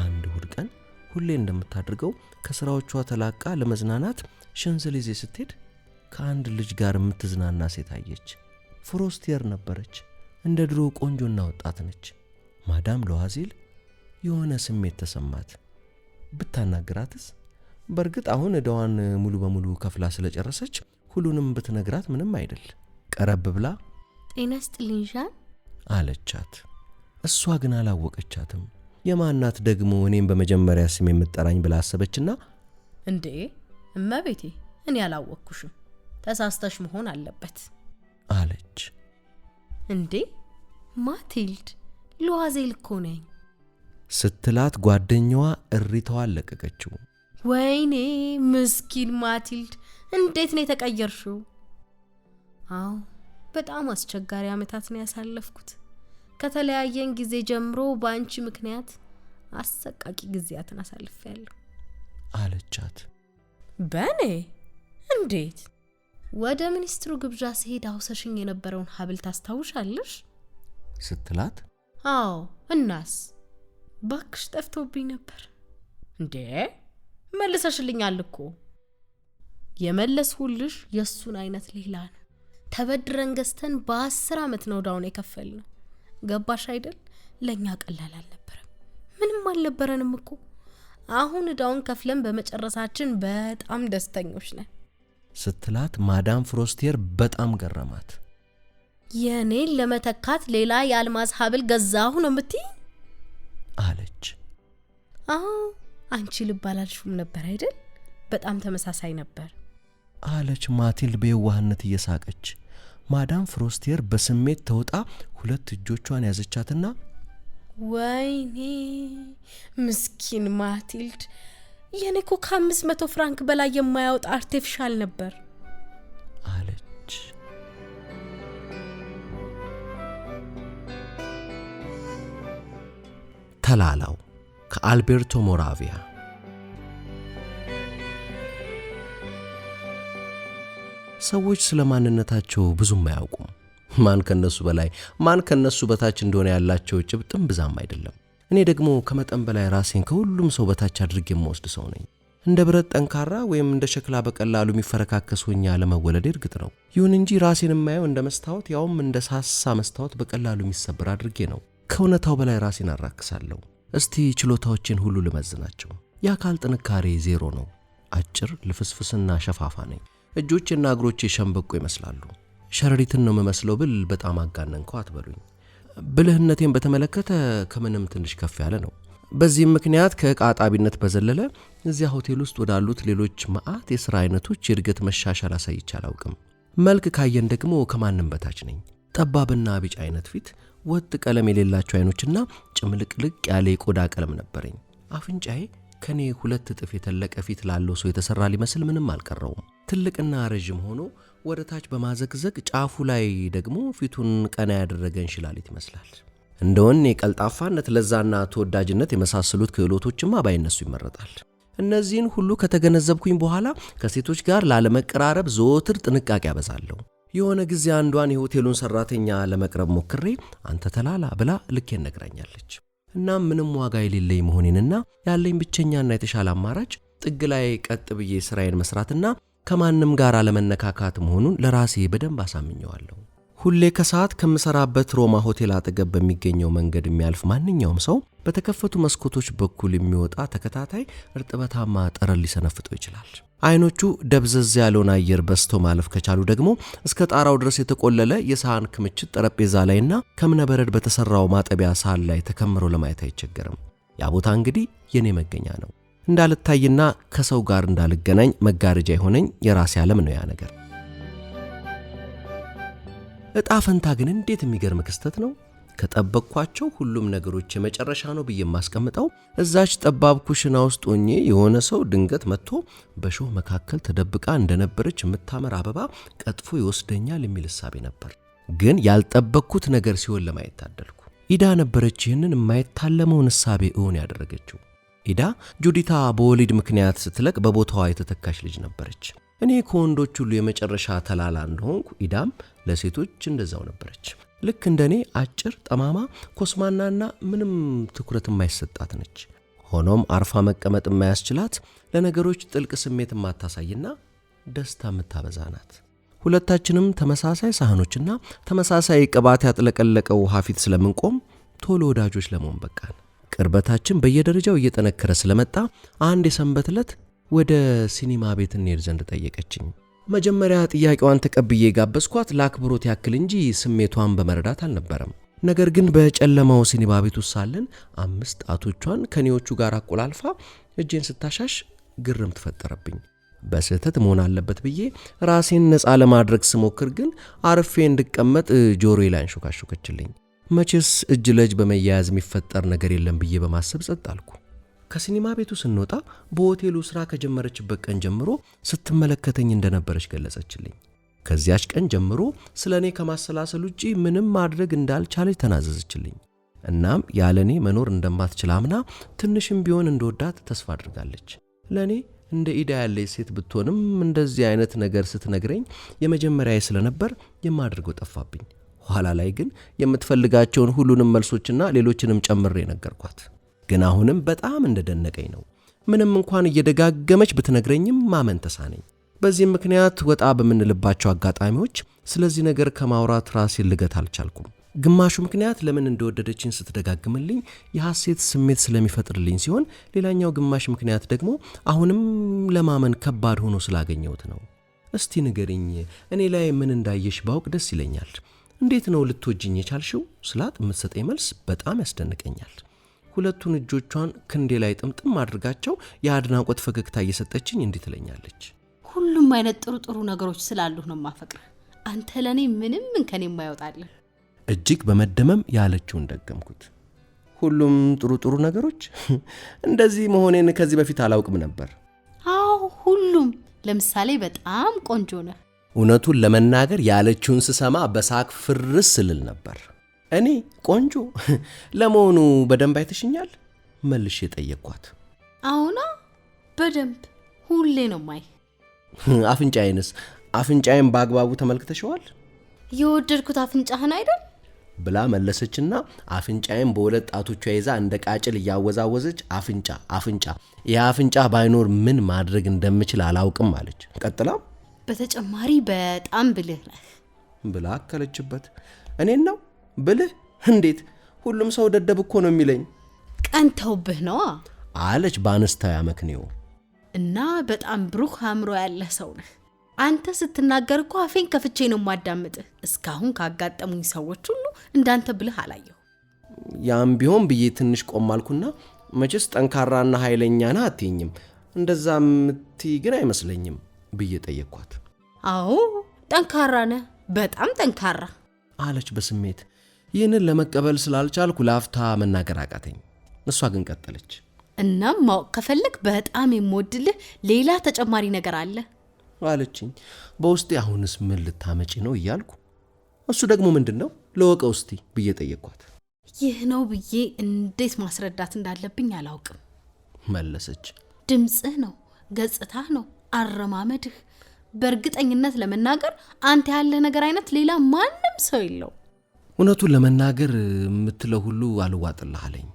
A: አንድ እሑድ ቀን ሁሌ እንደምታደርገው ከሥራዎቿ ተላቃ ለመዝናናት ሸንዘሊዜ ስትሄድ ከአንድ ልጅ ጋር የምትዝናና ሴት አየች። ፍሮስቲየር ነበረች። እንደ ድሮ ቆንጆና ወጣት ነች። ማዳም ለዋዜል የሆነ ስሜት ተሰማት። ብታናግራትስ? በእርግጥ አሁን ዕዳዋን ሙሉ በሙሉ ከፍላ ስለጨረሰች ሁሉንም ብትነግራት ምንም አይደል። ቀረብ ብላ
B: ጤና ይስጥልኝ ዣን
A: አለቻት። እሷ ግን አላወቀቻትም። የማናት ደግሞ እኔም በመጀመሪያ ስም የምትጠራኝ ብላ አሰበችና
B: እንዴ እመቤቴ፣ እኔ አላወቅኩሽም፣ ተሳስተሽ መሆን አለበት
A: አለች።
B: እንዴ ማቲልድ ሉዋዜል እኮ ነኝ
A: ስትላት ጓደኛዋ እሪታዋን ለቀቀችው።
B: ወይኔ ምስኪን ማቲልድ እንዴት ነው የተቀየርሽው? አዎ በጣም አስቸጋሪ አመታት ነው ያሳለፍኩት። ከተለያየን ጊዜ ጀምሮ በአንቺ ምክንያት አሰቃቂ ጊዜያትን አሳልፌያለሁ
A: አለቻት።
B: በኔ እንዴት? ወደ ሚኒስትሩ ግብዣ ሲሄድ አውሰሽኝ የነበረውን ሀብል ታስታውሻለሽ?
A: ስትላት
B: አዎ እናስ? ባክሽ ጠፍቶብኝ ነበር። እንዴ መልሰሽልኛል እኮ። የመለስሁልሽ የሱን አይነት ሌላ ነው። ተበድረን ገዝተን በ10 አመት ነው ዳውን የከፈልነው። ገባሽ አይደል? ለኛ ቀላል አልነበረም። ምንም አልነበረንም እኮ። አሁን ዳውን ከፍለን በመጨረሳችን በጣም ደስተኞች ነን
A: ስትላት ማዳም ፍሮስቲየር በጣም ገረማት።
B: የኔን ለመተካት ሌላ የአልማዝ ሀብል ገዛሁ ነው የምትይ?
A: አለች።
B: አዎ አንቺ ልብ አላልሽም ነበር አይደል? በጣም ተመሳሳይ ነበር
A: አለች ማቲልድ በየዋህነት እየሳቀች። ማዳም ፍሮስቲየር በስሜት ተውጣ 2 እጆቿን ያዘቻትና
B: ወይኔ ምስኪን ማቲልድ የኔ እኮ ከ500 ፍራንክ በላይ የማያወጣ አርቲፊሻል ነበር
A: አለች። ተላላው ከአልቤርቶ ሞራቪያ። ሰዎች ስለ ማንነታቸው ብዙም አያውቁም። ማን ከነሱ በላይ ማን ከነሱ በታች እንደሆነ ያላቸው ጭብጥም ብዛም አይደለም። እኔ ደግሞ ከመጠን በላይ ራሴን ከሁሉም ሰው በታች አድርጌ የምወስድ ሰው ነኝ። እንደ ብረት ጠንካራ ወይም እንደ ሸክላ በቀላሉ የሚፈረካከስ ሆኜ አለመወለዴ እርግጥ ነው። ይሁን እንጂ ራሴን የማየው እንደ መስታወት፣ ያውም እንደ ሳሳ መስታወት በቀላሉ የሚሰበር አድርጌ ነው። ከእውነታው በላይ ራሴን አራክሳለሁ። እስቲ ችሎታዎቼን ሁሉ ልመዝናቸው። የአካል ጥንካሬ 0 ነው። አጭር ልፍስፍስና ሸፋፋ ነኝ። እጆቼና እግሮቼ ሸምበቆ ይመስላሉ። ሸረሪትን ነው የምመስለው ብል በጣም አጋነንከው አትበሉኝ። ብልህነቴን በተመለከተ ከምንም ትንሽ ከፍ ያለ ነው። በዚህም ምክንያት ከዕቃ ጣቢነት በዘለለ እዚያ ሆቴል ውስጥ ወዳሉት ሌሎች መዓት የሥራ አይነቶች የእድገት መሻሻል አሳይቼ አላውቅም። መልክ ካየን ደግሞ ከማንም በታች ነኝ። ጠባብና ቢጫ አይነት ፊት፣ ወጥ ቀለም የሌላቸው አይኖችና ጭምልቅልቅ ያለ የቆዳ ቀለም ነበረኝ። አፍንጫዬ ከኔ 2 እጥፍ የተለቀ ፊት ላለው ሰው የተሰራ ሊመስል ምንም አልቀረውም። ትልቅና ረጅም ሆኖ ወደ ታች በማዘግዘግ ጫፉ ላይ ደግሞ ፊቱን ቀና ያደረገ እንሽላሊት ይመስላል። እንደ ወኔ ቀልጣፋነት፣ ለዛና ተወዳጅነት የመሳሰሉት ክህሎቶችማ ባይነሱ ይመረጣል። እነዚህን ሁሉ ከተገነዘብኩኝ በኋላ ከሴቶች ጋር ላለመቀራረብ ዘወትር ጥንቃቄ አበዛለሁ። የሆነ ጊዜ አንዷን የሆቴሉን ሰራተኛ ለመቅረብ ሞክሬ አንተ ተላላ ብላ ልኬን ነግራኛለች። እናም ምንም ዋጋ የሌለኝ መሆኔንና ያለኝ ብቸኛና የተሻለ አማራጭ ጥግ ላይ ቀጥ ብዬ ስራዬን መስራትና ከማንም ጋር አለመነካካት መሆኑን ለራሴ በደንብ አሳምኘዋለሁ። ሁሌ ከሰዓት ከምሰራበት ሮማ ሆቴል አጠገብ በሚገኘው መንገድ የሚያልፍ ማንኛውም ሰው በተከፈቱ መስኮቶች በኩል የሚወጣ ተከታታይ እርጥበታማ ጠረን ሊሰነፍጠው ይችላል። አይኖቹ ደብዘዝ ያለውን አየር በስተው ማለፍ ከቻሉ ደግሞ እስከ ጣራው ድረስ የተቆለለ የሳህን ክምችት ጠረጴዛ ላይና ከእብነበረድ በተሰራው ማጠቢያ ሳህን ላይ ተከምረው ለማየት አይቸገርም። ያ ቦታ እንግዲህ የኔ መገኛ ነው። እንዳልታይና ከሰው ጋር እንዳልገናኝ መጋረጃ የሆነኝ የራሴ ዓለም ነው ያ ነገር። እጣ ፈንታ ግን እንዴት የሚገርም ክስተት ነው! ከጠበቅኳቸው ሁሉም ነገሮች የመጨረሻ ነው ብዬ የማስቀምጠው እዛች ጠባብ ኩሽና ውስጥ ሆኜ የሆነ ሰው ድንገት መጥቶ በሾህ መካከል ተደብቃ እንደነበረች የምታመር አበባ ቀጥፎ ይወስደኛል የሚል እሳቤ ነበር። ግን ያልጠበቅኩት ነገር ሲሆን ለማየት ታደልኩ። ኢዳ ነበረች ይህንን የማይታለመውን እሳቤ እውን ያደረገችው። ኢዳ ጁዲታ በወሊድ ምክንያት ስትለቅ በቦታዋ የተተካች ልጅ ነበረች። እኔ ከወንዶች ሁሉ የመጨረሻ ተላላ እንደሆንኩ ኢዳም ለሴቶች እንደዛው ነበረች። ልክ እንደኔ አጭር፣ ጠማማ፣ ኮስማናና ምንም ትኩረት የማይሰጣት ነች። ሆኖም አርፋ መቀመጥ የማያስችላት፣ ለነገሮች ጥልቅ ስሜት የማታሳይና ደስታ የምታበዛ ናት። ሁለታችንም ተመሳሳይ ሳህኖችና ተመሳሳይ ቅባት ያጥለቀለቀ ውሃ ፊት ስለምንቆም ቶሎ ወዳጆች ለመሆን በቃን። ቅርበታችን በየደረጃው እየጠነከረ ስለመጣ አንድ የሰንበት ዕለት ወደ ሲኒማ ቤት እንሄድ ዘንድ ጠየቀችኝ። መጀመሪያ ጥያቄዋን ተቀብዬ ጋበዝኳት ለአክብሮት ያክል እንጂ ስሜቷን በመረዳት አልነበረም። ነገር ግን በጨለማው ሲኒማ ቤት ውስጥ ሳለን 5 ጣቶቿን ከኔዎቹ ጋር አቆላልፋ እጄን ስታሻሽ ግርም ተፈጠረብኝ። በስህተት መሆን አለበት ብዬ ራሴን ነፃ ለማድረግ ስሞክር ግን አርፌ እንድቀመጥ ጆሮዬ ላይ አንሾካሾከችልኝ። መቼስ እጅ ለእጅ በመያያዝ የሚፈጠር ነገር የለም ብዬ በማሰብ ጸጥ አልኩ። ከሲኒማ ቤቱ ስንወጣ በሆቴሉ ሥራ ከጀመረችበት ቀን ጀምሮ ስትመለከተኝ እንደነበረች ገለጸችልኝ። ከዚያች ቀን ጀምሮ ስለ እኔ ከማሰላሰል ውጪ ምንም ማድረግ እንዳልቻለች ተናዘዘችልኝ። እናም ያለ እኔ መኖር እንደማትችል አምና ትንሽም ቢሆን እንደወዳት ተስፋ አድርጋለች። ለእኔ እንደ ኢዳ ያለች ሴት ብትሆንም እንደዚህ አይነት ነገር ስትነግረኝ የመጀመሪያዬ ስለነበር የማድርገው ጠፋብኝ። ኋላ ላይ ግን የምትፈልጋቸውን ሁሉንም መልሶችና ሌሎችንም ጨምሬ ነገርኳት። ግን አሁንም በጣም እንደደነቀኝ ነው። ምንም እንኳን እየደጋገመች ብትነግረኝም ማመን ተሳነኝ። በዚህም ምክንያት ወጣ በምንልባቸው አጋጣሚዎች ስለዚህ ነገር ከማውራት ራሴን ልገት አልቻልኩም። ግማሹ ምክንያት ለምን እንደወደደችኝ ስትደጋግምልኝ የሐሴት ስሜት ስለሚፈጥርልኝ ሲሆን፣ ሌላኛው ግማሽ ምክንያት ደግሞ አሁንም ለማመን ከባድ ሆኖ ስላገኘሁት ነው። እስቲ ንገሪኝ፣ እኔ ላይ ምን እንዳየሽ ባውቅ ደስ ይለኛል። እንዴት ነው ልትወጂኝ የቻልሽው ስላት የምትሰጠኝ መልስ በጣም ያስደንቀኛል። ሁለቱን እጆቿን ክንዴ ላይ ጥምጥም አድርጋቸው የአድናቆት ፈገግታ እየሰጠችኝ እንዲህ ትለኛለች።
B: ሁሉም አይነት ጥሩ ጥሩ ነገሮች ስላሉህ ነው ማፈቅርህ። አንተ ለኔ ምንም እንከን የማይወጣልህ።
A: እጅግ በመደመም ያለችውን ደገምኩት። ሁሉም ጥሩ ጥሩ ነገሮች? እንደዚህ መሆኔን ከዚህ በፊት አላውቅም ነበር።
B: አዎ ሁሉም። ለምሳሌ በጣም ቆንጆ ነህ።
A: እውነቱን ለመናገር ያለችውን ስሰማ በሳቅ ፍርስ ስልል ነበር። እኔ ቆንጆ? ለመሆኑ በደንብ አይተሽኛል? መልሼ ጠየቅኳት።
B: አሁና በደንብ ሁሌ ነው ማይ።
A: አፍንጫዬንስ? አፍንጫዬን በአግባቡ ተመልክተሽዋል?
B: የወደድኩት አፍንጫህን አይደል
A: ብላ መለሰችና አፍንጫዬን በሁለት ጣቶቿ ይዛ እንደ ቃጭል እያወዛወዘች አፍንጫ አፍንጫ፣ ይህ አፍንጫ ባይኖር ምን ማድረግ እንደምችል አላውቅም አለች። ቀጥላም
B: በተጨማሪ በጣም ብልህ ነህ
A: ብላ አከለችበት። እኔን ነው ብልህ? እንዴት? ሁሉም ሰው ደደብ እኮ ነው የሚለኝ።
B: ቀንተውብህ ነዋ
A: አለች በአነስታዊ አመክንዮ።
B: እና በጣም ብሩህ አእምሮ ያለህ ሰው ነህ። አንተ ስትናገር እኮ አፌን ከፍቼ ነው ማዳምጥህ። እስካሁን ካጋጠሙኝ ሰዎች ሁሉ እንዳንተ ብልህ አላየሁ።
A: ያም ቢሆን ብዬ ትንሽ ቆማልኩና መቼስ ጠንካራና ኃይለኛ ነህ አትይኝም፣ እንደዛ ምትይ ግን አይመስለኝም ብዬ ጠየቅኳት።
B: አዎ ጠንካራ ነህ፣ በጣም ጠንካራ
A: አለች በስሜት። ይህንን ለመቀበል ስላልቻልኩ ለአፍታ መናገር አቃተኝ። እሷ ግን ቀጠለች።
B: እናም ማወቅ ከፈለግ በጣም የምወድልህ ሌላ ተጨማሪ ነገር አለ
A: አለችኝ። በውስጤ አሁንስ ምን ልታመጪ ነው እያልኩ፣ እሱ ደግሞ ምንድን ነው ለወቀው እስቲ ብዬ ጠየቅኳት።
B: ይህ ነው ብዬ እንዴት ማስረዳት እንዳለብኝ አላውቅም
A: መለሰች።
B: ድምፅህ ነው፣ ገጽታህ ነው፣ አረማመድህ። በእርግጠኝነት ለመናገር አንተ ያለህ ነገር አይነት ሌላ ማንም ሰው የለው።
A: እውነቱን ለመናገር የምትለው ሁሉ አልዋጥልህ አለኝ።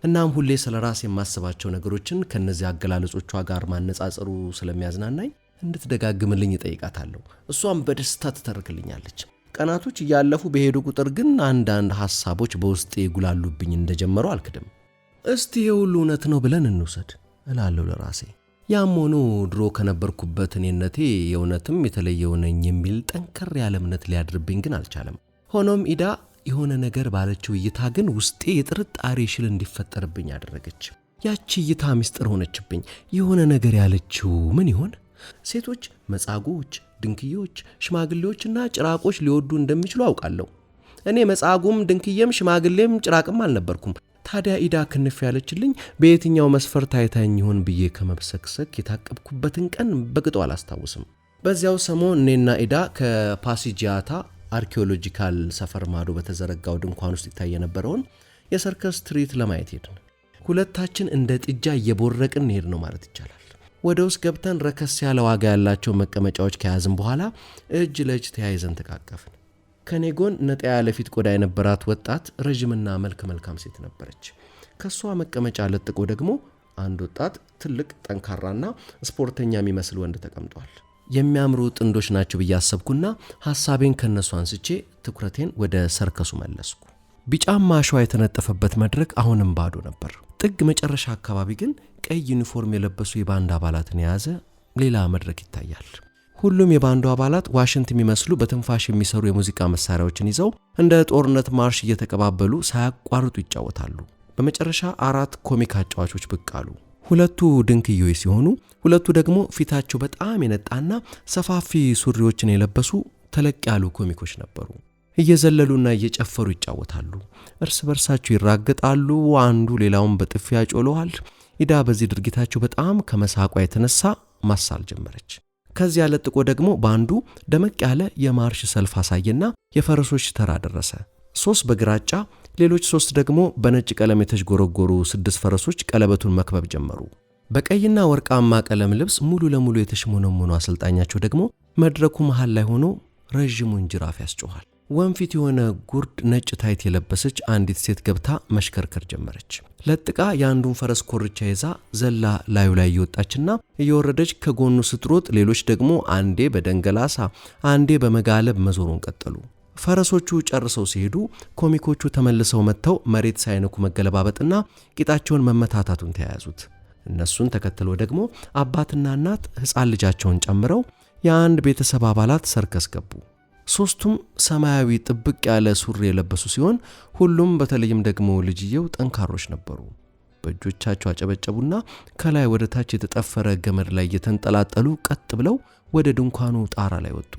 A: እናም ሁሌ ስለ ራስ የማስባቸው ነገሮችን ከነዚህ አገላለጾቿ ጋር ማነጻጸሩ ስለሚያዝናናኝ እንድትደጋግምልኝ እጠይቃታለሁ። እሷም በደስታ ትተርክልኛለች። ቀናቶች እያለፉ በሄዱ ቁጥር ግን አንዳንድ ሐሳቦች በውስጤ ይጉላሉብኝ እንደጀመሩ አልክድም። እስቲ የሁሉ እውነት ነው ብለን እንውሰድ እላለሁ ለራሴ። ያም ሆኖ ድሮ ከነበርኩበት እኔነቴ የእውነትም የተለየው ነኝ የሚል ጠንከር ያለ እምነት ሊያድርብኝ ግን አልቻለም። ሆኖም ኢዳ የሆነ ነገር ባለችው እይታ ግን ውስጤ የጥርጣሬ ሽል እንዲፈጠርብኝ አደረገች። ያቺ እይታ ምስጢር ሆነችብኝ። የሆነ ነገር ያለችው ምን ይሆን? ሴቶች መጻጉዎች፣ ድንክዮች፣ ሽማግሌዎችና ጭራቆች ሊወዱ እንደሚችሉ አውቃለሁ። እኔ መጻጉም ድንክየም ሽማግሌም ጭራቅም አልነበርኩም። ታዲያ ኢዳ ክንፍ ያለችልኝ በየትኛው መስፈርት አይታኝ ይሆን ብዬ ከመብሰክሰክ የታቀብኩበትን ቀን በቅጡ አላስታውስም። በዚያው ሰሞን እኔና ኢዳ ከፓሲጂያታ አርኪኦሎጂካል ሰፈር ማዶ በተዘረጋው ድንኳን ውስጥ ይታይ የነበረውን የሰርከስ ትርኢት ለማየት ሄድን። ሁለታችን እንደ ጥጃ እየቦረቅን ሄድ ነው ማለት ይቻላል። ወደ ውስጥ ገብተን ረከስ ያለ ዋጋ ያላቸው መቀመጫዎች ከያዝን በኋላ እጅ ለእጅ ተያይዘን ተቃቀፍን። ከኔ ጎን ነጣ ያለ ፊት ቆዳ የነበራት ወጣት ረጅምና መልካም ሴት ነበረች። ከሷ መቀመጫ ለጥቆ ደግሞ አንድ ወጣት ትልቅ ጠንካራና ስፖርተኛ የሚመስል ወንድ ተቀምጧል። የሚያምሩ ጥንዶች ናቸው ብዬ አሰብኩና ሐሳቤን ከነሱ አንስቼ ትኩረቴን ወደ ሰርከሱ መለስኩ። ቢጫማ አሸዋ የተነጠፈበት መድረክ አሁንም ባዶ ነበር። ጥግ መጨረሻ አካባቢ ግን ቀይ ዩኒፎርም የለበሱ የባንድ አባላትን የያዘ ሌላ መድረክ ይታያል። ሁሉም የባንዱ አባላት ዋሽንት የሚመስሉ በትንፋሽ የሚሰሩ የሙዚቃ መሳሪያዎችን ይዘው እንደ ጦርነት ማርሽ እየተቀባበሉ ሳያቋርጡ ይጫወታሉ። በመጨረሻ 4 ኮሚክ አጫዋቾች ብቅ አሉ። 2 ድንክዮች ሲሆኑ 2 ደግሞ ፊታቸው በጣም የነጣና ሰፋፊ ሱሪዎችን የለበሱ ተለቅ ያሉ ኮሚኮች ነበሩ። እየዘለሉና እየጨፈሩ ይጫወታሉ። እርስ በርሳቸው ይራገጣሉ። አንዱ ሌላውን በጥፊ ያጮለዋል። ኢዳ በዚህ ድርጊታቸው በጣም ከመሳቋ የተነሳ ማሳል ጀመረች። ከዚያ ለጥቆ ደግሞ ባንዱ ደመቅ ያለ የማርሽ ሰልፍ አሳየና የፈረሶች ተራ ደረሰ። 3 በግራጫ ሌሎች 3 ደግሞ በነጭ ቀለም የተዥጎረጎሩ 6 ፈረሶች ቀለበቱን መክበብ ጀመሩ። በቀይና ወርቃማ ቀለም ልብስ ሙሉ ለሙሉ የተሽሞነሞኑ አሰልጣኛቸው ደግሞ መድረኩ መሃል ላይ ሆኖ ረዥሙን ጅራፍ ያስጮኻል። ወንፊት የሆነ ጉርድ ነጭ ታይት የለበሰች አንዲት ሴት ገብታ መሽከርከር ጀመረች። ለጥቃ የአንዱን ፈረስ ኮርቻ ይዛ ዘላ ላዩ ላይ እየወጣችና እየወረደች ከጎኑ ስትሮጥ፣ ሌሎች ደግሞ አንዴ በደንገላሳ አንዴ በመጋለብ መዞሩን ቀጠሉ። ፈረሶቹ ጨርሰው ሲሄዱ ኮሚኮቹ ተመልሰው መጥተው መሬት ሳይነኩ መገለባበጥና ቂጣቸውን መመታታቱን ተያያዙት። እነሱን ተከትለው ደግሞ አባትና እናት ሕፃን ልጃቸውን ጨምረው የአንድ ቤተሰብ አባላት ሰርከስ ገቡ። 3ቱም ሰማያዊ ጥብቅ ያለ ሱሪ የለበሱ ሲሆን ሁሉም በተለይም ደግሞ ልጅየው ጠንካሮች ነበሩ። በእጆቻቸው አጨበጨቡና ከላይ ወደ ታች የተጠፈረ ገመድ ላይ የተንጠላጠሉ ቀጥ ብለው ወደ ድንኳኑ ጣራ ላይ ወጡ።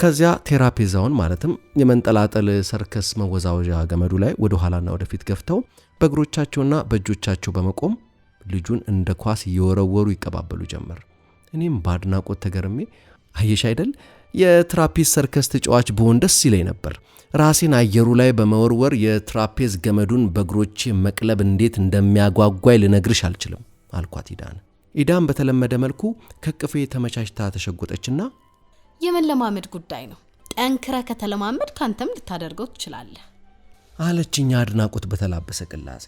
A: ከዚያ ቴራፔዛውን ማለትም የመንጠላጠል ሰርከስ መወዛወዣ ገመዱ ላይ ወደ ኋላና ወደፊት ገፍተው በእግሮቻቸውና በእጆቻቸው በመቆም ልጁን እንደ ኳስ እየወረወሩ ይቀባበሉ ጀመር። እኔም በአድናቆት ተገርሜ አየሽ አይደል የትራፔዝ ሰርከስ ተጫዋች ብሆን ደስ ይለኝ ነበር። ራሴን አየሩ ላይ በመወርወር የትራፔዝ ገመዱን በእግሮቼ መቅለብ እንዴት እንደሚያጓጓይ ልነግርሽ አልችልም አልኳት ኢዳን። ኢዳን በተለመደ መልኩ ከቅፌ ተመቻችታ ተሸጎጠችና
B: የመለማመድ ጉዳይ ነው፣ ጠንክረ ከተለማመድ ካንተም ልታደርገው ትችላለህ
A: አለችኝ አድናቆት በተላበሰ ቅላጼ።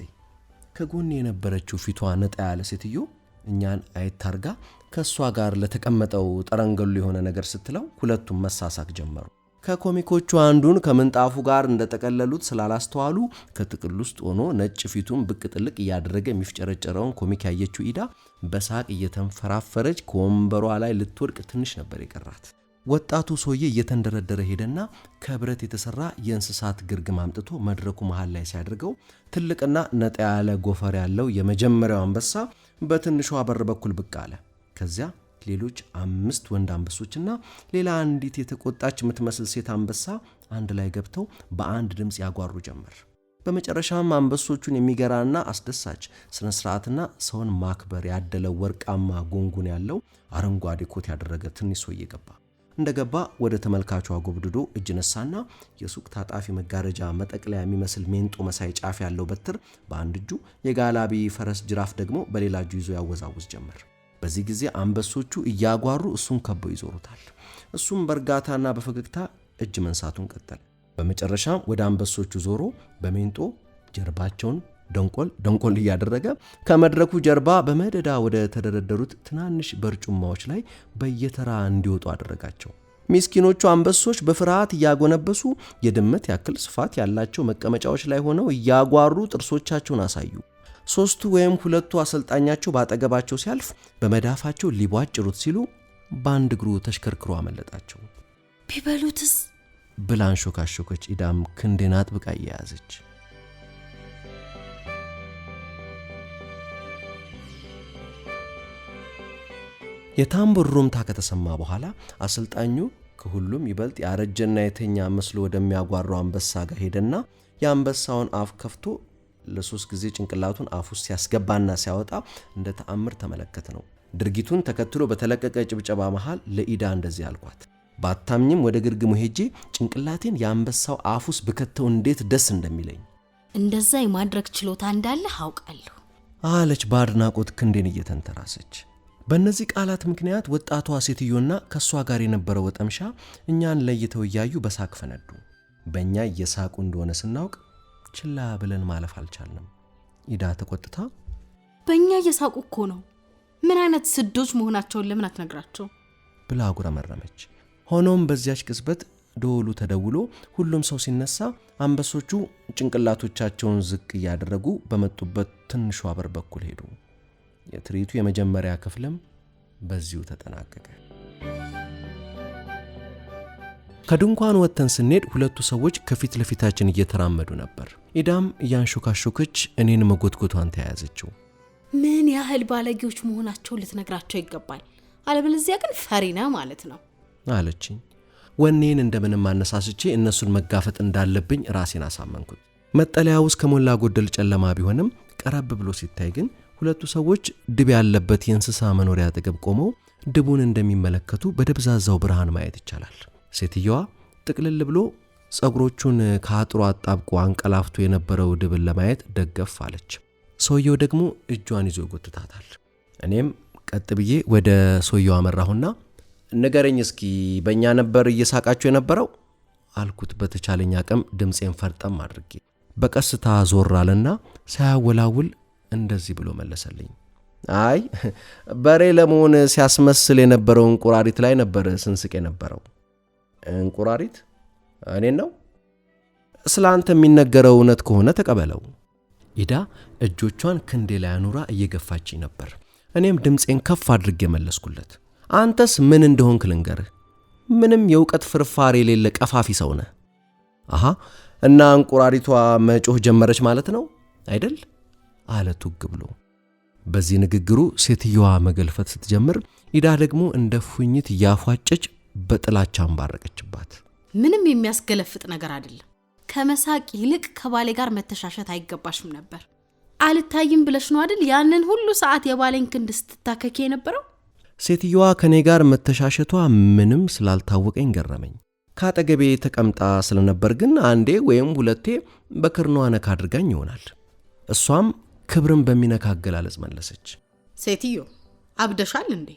A: ከጎኔ የነበረችው ፊቷ ነጣ ያለ ሴትዮ እኛን አይታርጋ ከሷ ጋር ለተቀመጠው ጠረንገሉ የሆነ ነገር ስትለው ሁለቱም መሳሳቅ ጀመሩ። ከኮሚኮቹ አንዱን ከምንጣፉ ጋር እንደተቀለሉት ስላላስተዋሉ ከጥቅል ውስጥ ሆኖ ነጭ ፊቱን ብቅ ጥልቅ እያደረገ የሚፍጨረጨረውን ኮሚክ ያየችው ኢዳ በሳቅ እየተንፈራፈረች ከወንበሯ ላይ ልትወድቅ ትንሽ ነበር የቀራት። ወጣቱ ሰውዬ እየተንደረደረ ሄደና ከብረት የተሰራ የእንስሳት ግርግም አምጥቶ መድረኩ መሃል ላይ ሲያደርገው ትልቅና ነጣ ያለ ጎፈር ያለው የመጀመሪያው አንበሳ በትንሿ በር በኩል ብቅ አለ። ከዚያ ሌሎች 5 ወንድ አንበሶችና ሌላ አንዲት የተቆጣች የምትመስል ሴት አንበሳ አንድ ላይ ገብተው በአንድ ድምፅ ያጓሩ ጀመር። በመጨረሻም አንበሶቹን የሚገራና አስደሳች ስነ ስርዓትና ሰውን ማክበር ያደለው ወርቃማ ጉንጉን ያለው አረንጓዴ ኮት ያደረገ ትንሽ ሰውዬ ገባ። እንደገባ ወደ ተመልካቹ አጎብድዶ እጅ ነሳና የሱቅ ታጣፊ መጋረጃ መጠቅለያ የሚመስል ሜንጦ መሳይ ጫፍ ያለው በትር በአንድ እጁ የጋላቢ ፈረስ ጅራፍ ደግሞ በሌላ እጁ ይዞ ያወዛውዝ ጀመር። በዚህ ጊዜ አንበሶቹ እያጓሩ እሱን ከበው ይዞሩታል። እሱም በእርጋታና በፈገግታ እጅ መንሳቱን ቀጠለ። በመጨረሻም ወደ አንበሶቹ ዞሮ በሜንጦ ጀርባቸውን ደንቆል እያደረገ ከመድረኩ ጀርባ በመደዳ ወደ ተደረደሩት ትናንሽ በርጩማዎች ላይ በየተራ እንዲወጡ አደረጋቸው። ሚስኪኖቹ አንበሶች በፍርሃት እያጎነበሱ የድመት ያክል ስፋት ያላቸው መቀመጫዎች ላይ ሆነው እያጓሩ ጥርሶቻቸውን አሳዩ። 3ቱ ወይም 2ቱ አሰልጣኛቸው ባጠገባቸው ሲያልፍ በመዳፋቸው ሊቧጭሩት ሲሉ በአንድ እግሩ ተሽከርክሮ አመለጣቸው።
B: ቢበሉትስ
A: ብላ አንሾካሾከች። ኢዳም ክንዴን አጥብቃ እየያዘች የታምቡር ሩምታ ከተሰማ በኋላ አሰልጣኙ ከሁሉም ይበልጥ ያረጀና የተኛ መስሎ ወደሚያጓራው አንበሳ ጋር ሄደና የአንበሳውን አፍ ከፍቶ ለ3 ጊዜ ጭንቅላቱን አፍ ውስጥ ሲያስገባና ሲያወጣ እንደ ተአምር ተመለከተ ነው። ድርጊቱን ተከትሎ በተለቀቀ ጭብጨባ መሃል ለኢዳ እንደዚህ አልኳት፣ ባታምኝም ወደ ግርግሙ ሄጄ ጭንቅላቴን የአንበሳው አፍ ውስጥ ብከተው እንዴት ደስ እንደሚለኝ።
B: እንደዛ የማድረግ ችሎታ እንዳለ አውቃለሁ
A: አለች በአድናቆት ክንዴን እየተንተራሰች። በእነዚህ ቃላት ምክንያት ወጣቷ ሴትዮና ከሷ ጋር የነበረው ወጠምሻ እኛን ለይተው እያዩ በሳቅ ፈነዱ። በእኛ እየሳቁ እንደሆነ ስናውቅ ችላ ብለን ማለፍ አልቻልንም። ኢዳ ተቆጥታ
B: በእኛ እየሳቁ እኮ ነው፣ ምን አይነት ስዶች መሆናቸውን ለምን አትነግራቸው
A: ብላ አጉረመረመች። ሆኖም በዚያች ቅጽበት ደወሉ ተደውሎ ሁሉም ሰው ሲነሳ አንበሶቹ ጭንቅላቶቻቸውን ዝቅ እያደረጉ በመጡበት ትንሿ በር በኩል ሄዱ። የትርኢቱ የመጀመሪያ ክፍልም በዚሁ ተጠናቀቀ። ከድንኳን ወጥተን ስንሄድ 2ቱ ሰዎች ከፊት ለፊታችን እየተራመዱ ነበር። ኢዳም እያንሾካሾከች እኔን መጎትጎቷን ተያያዘችው።
B: ምን ያህል ባለጌዎች መሆናቸው ልትነግራቸው ይገባል፣ አለበለዚያ ግን ፈሪና ማለት ነው
A: አለችኝ። ወኔን እንደምንም አነሳስቼ እነሱን መጋፈጥ እንዳለብኝ ራሴን አሳመንኩት። መጠለያ ውስጥ ከሞላ ጎደል ጨለማ ቢሆንም ቀረብ ብሎ ሲታይ ግን ሁለቱ ሰዎች ድብ ያለበት የእንስሳ መኖሪያ አጠገብ ቆመው ድቡን እንደሚመለከቱ በደብዛዛው ብርሃን ማየት ይቻላል። ሴትየዋ ጥቅልል ብሎ ጸጉሮቹን ከአጥሩ አጣብቆ አንቀላፍቶ የነበረው ድብን ለማየት ደገፍ አለች። ሰውየው ደግሞ እጇን ይዞ ይጎትታታል። እኔም ቀጥ ብዬ ወደ ሰውየው አመራሁና ንገረኝ እስኪ በእኛ ነበር እየሳቃችሁ የነበረው አልኩት በተቻለኝ አቅም ድምፄን ፈርጠም አድርጌ። በቀስታ ዞር አለና ሳያወላውል እንደዚህ ብሎ መለሰልኝ። አይ በሬ ለመሆን ሲያስመስል የነበረው እንቁራሪት ላይ ነበር ስንስቅ የነበረው። እንቁራሪት? እኔን ነው? ስላንተ የሚነገረው እውነት ከሆነ ተቀበለው። ኢዳ እጆቿን ክንዴ ላይ አኑራ እየገፋችኝ ነበር። እኔም ድምፄን ከፍ አድርጌ መለስኩለት። አንተስ ምን እንደሆንክ ልንገርህ። ምንም የእውቀት ፍርፋሪ የሌለ ቀፋፊ ሰው ነህ። አሃ እና እንቁራሪቷ መጮህ ጀመረች ማለት ነው አይደል? አለ ቱግ ብሎ። በዚህ ንግግሩ ሴትየዋ መገልፈት ስትጀምር ኢዳ ደግሞ እንደ ፉኝት ያፏጨች በጥላቻ አንባረቀችባት።
B: ምንም የሚያስገለፍጥ ነገር አይደለም። ከመሳቅ ይልቅ ከባሌ ጋር መተሻሸት አይገባሽም ነበር። አልታይም ብለሽ ነው አይደል ያንን ሁሉ ሰዓት የባሌን ክንድ ስትታከኪ የነበረው?
A: ሴትየዋ ከኔ ጋር መተሻሸቷ ምንም ስላልታወቀኝ ገረመኝ። ካጠገቤ ተቀምጣ ስለነበር ግን አንዴ ወይም ሁለቴ በክርኗ ነካ አድርጋኝ ይሆናል። እሷም ክብርን በሚነካ አገላለጽ መለሰች።
B: ሴትዮ አብደሻል እንዴ?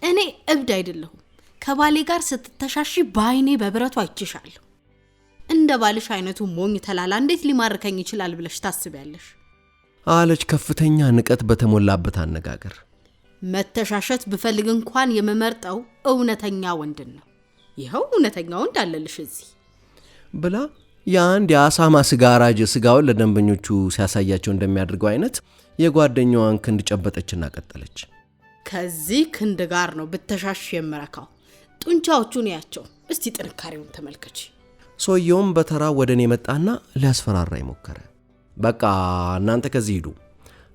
B: እኔ እብድ አይደለሁም። ከባሌ ጋር ስትተሻሺ በአይኔ በብረቱ አይችሻለሁ። እንደ ባልሽ አይነቱ ሞኝ ተላላ እንዴት ሊማርከኝ ይችላል ብለሽ ታስቢያለሽ?
A: አለች ከፍተኛ ንቀት በተሞላበት አነጋገር።
B: መተሻሸት ብፈልግ እንኳን የምመርጠው እውነተኛ ወንድን ነው። ይኸው እውነተኛ ወንድ አለልሽ እዚህ
A: ብላ የአንድ የአሳማ ስጋ አራጅ ስጋውን ለደንበኞቹ ሲያሳያቸው እንደሚያደርገው አይነት የጓደኛዋን ክንድ ጨበጠችና ቀጠለች።
B: ከዚህ ክንድ ጋር ነው ብተሻሽ የምረካው። ጡንቻዎቹን ያቸው እስቲ ጥንካሬውን ተመልከቺ።
A: ሰውየውም በተራ ወደ እኔ መጣና ሊያስፈራራ ሞከረ። በቃ እናንተ ከዚህ ሂዱ፣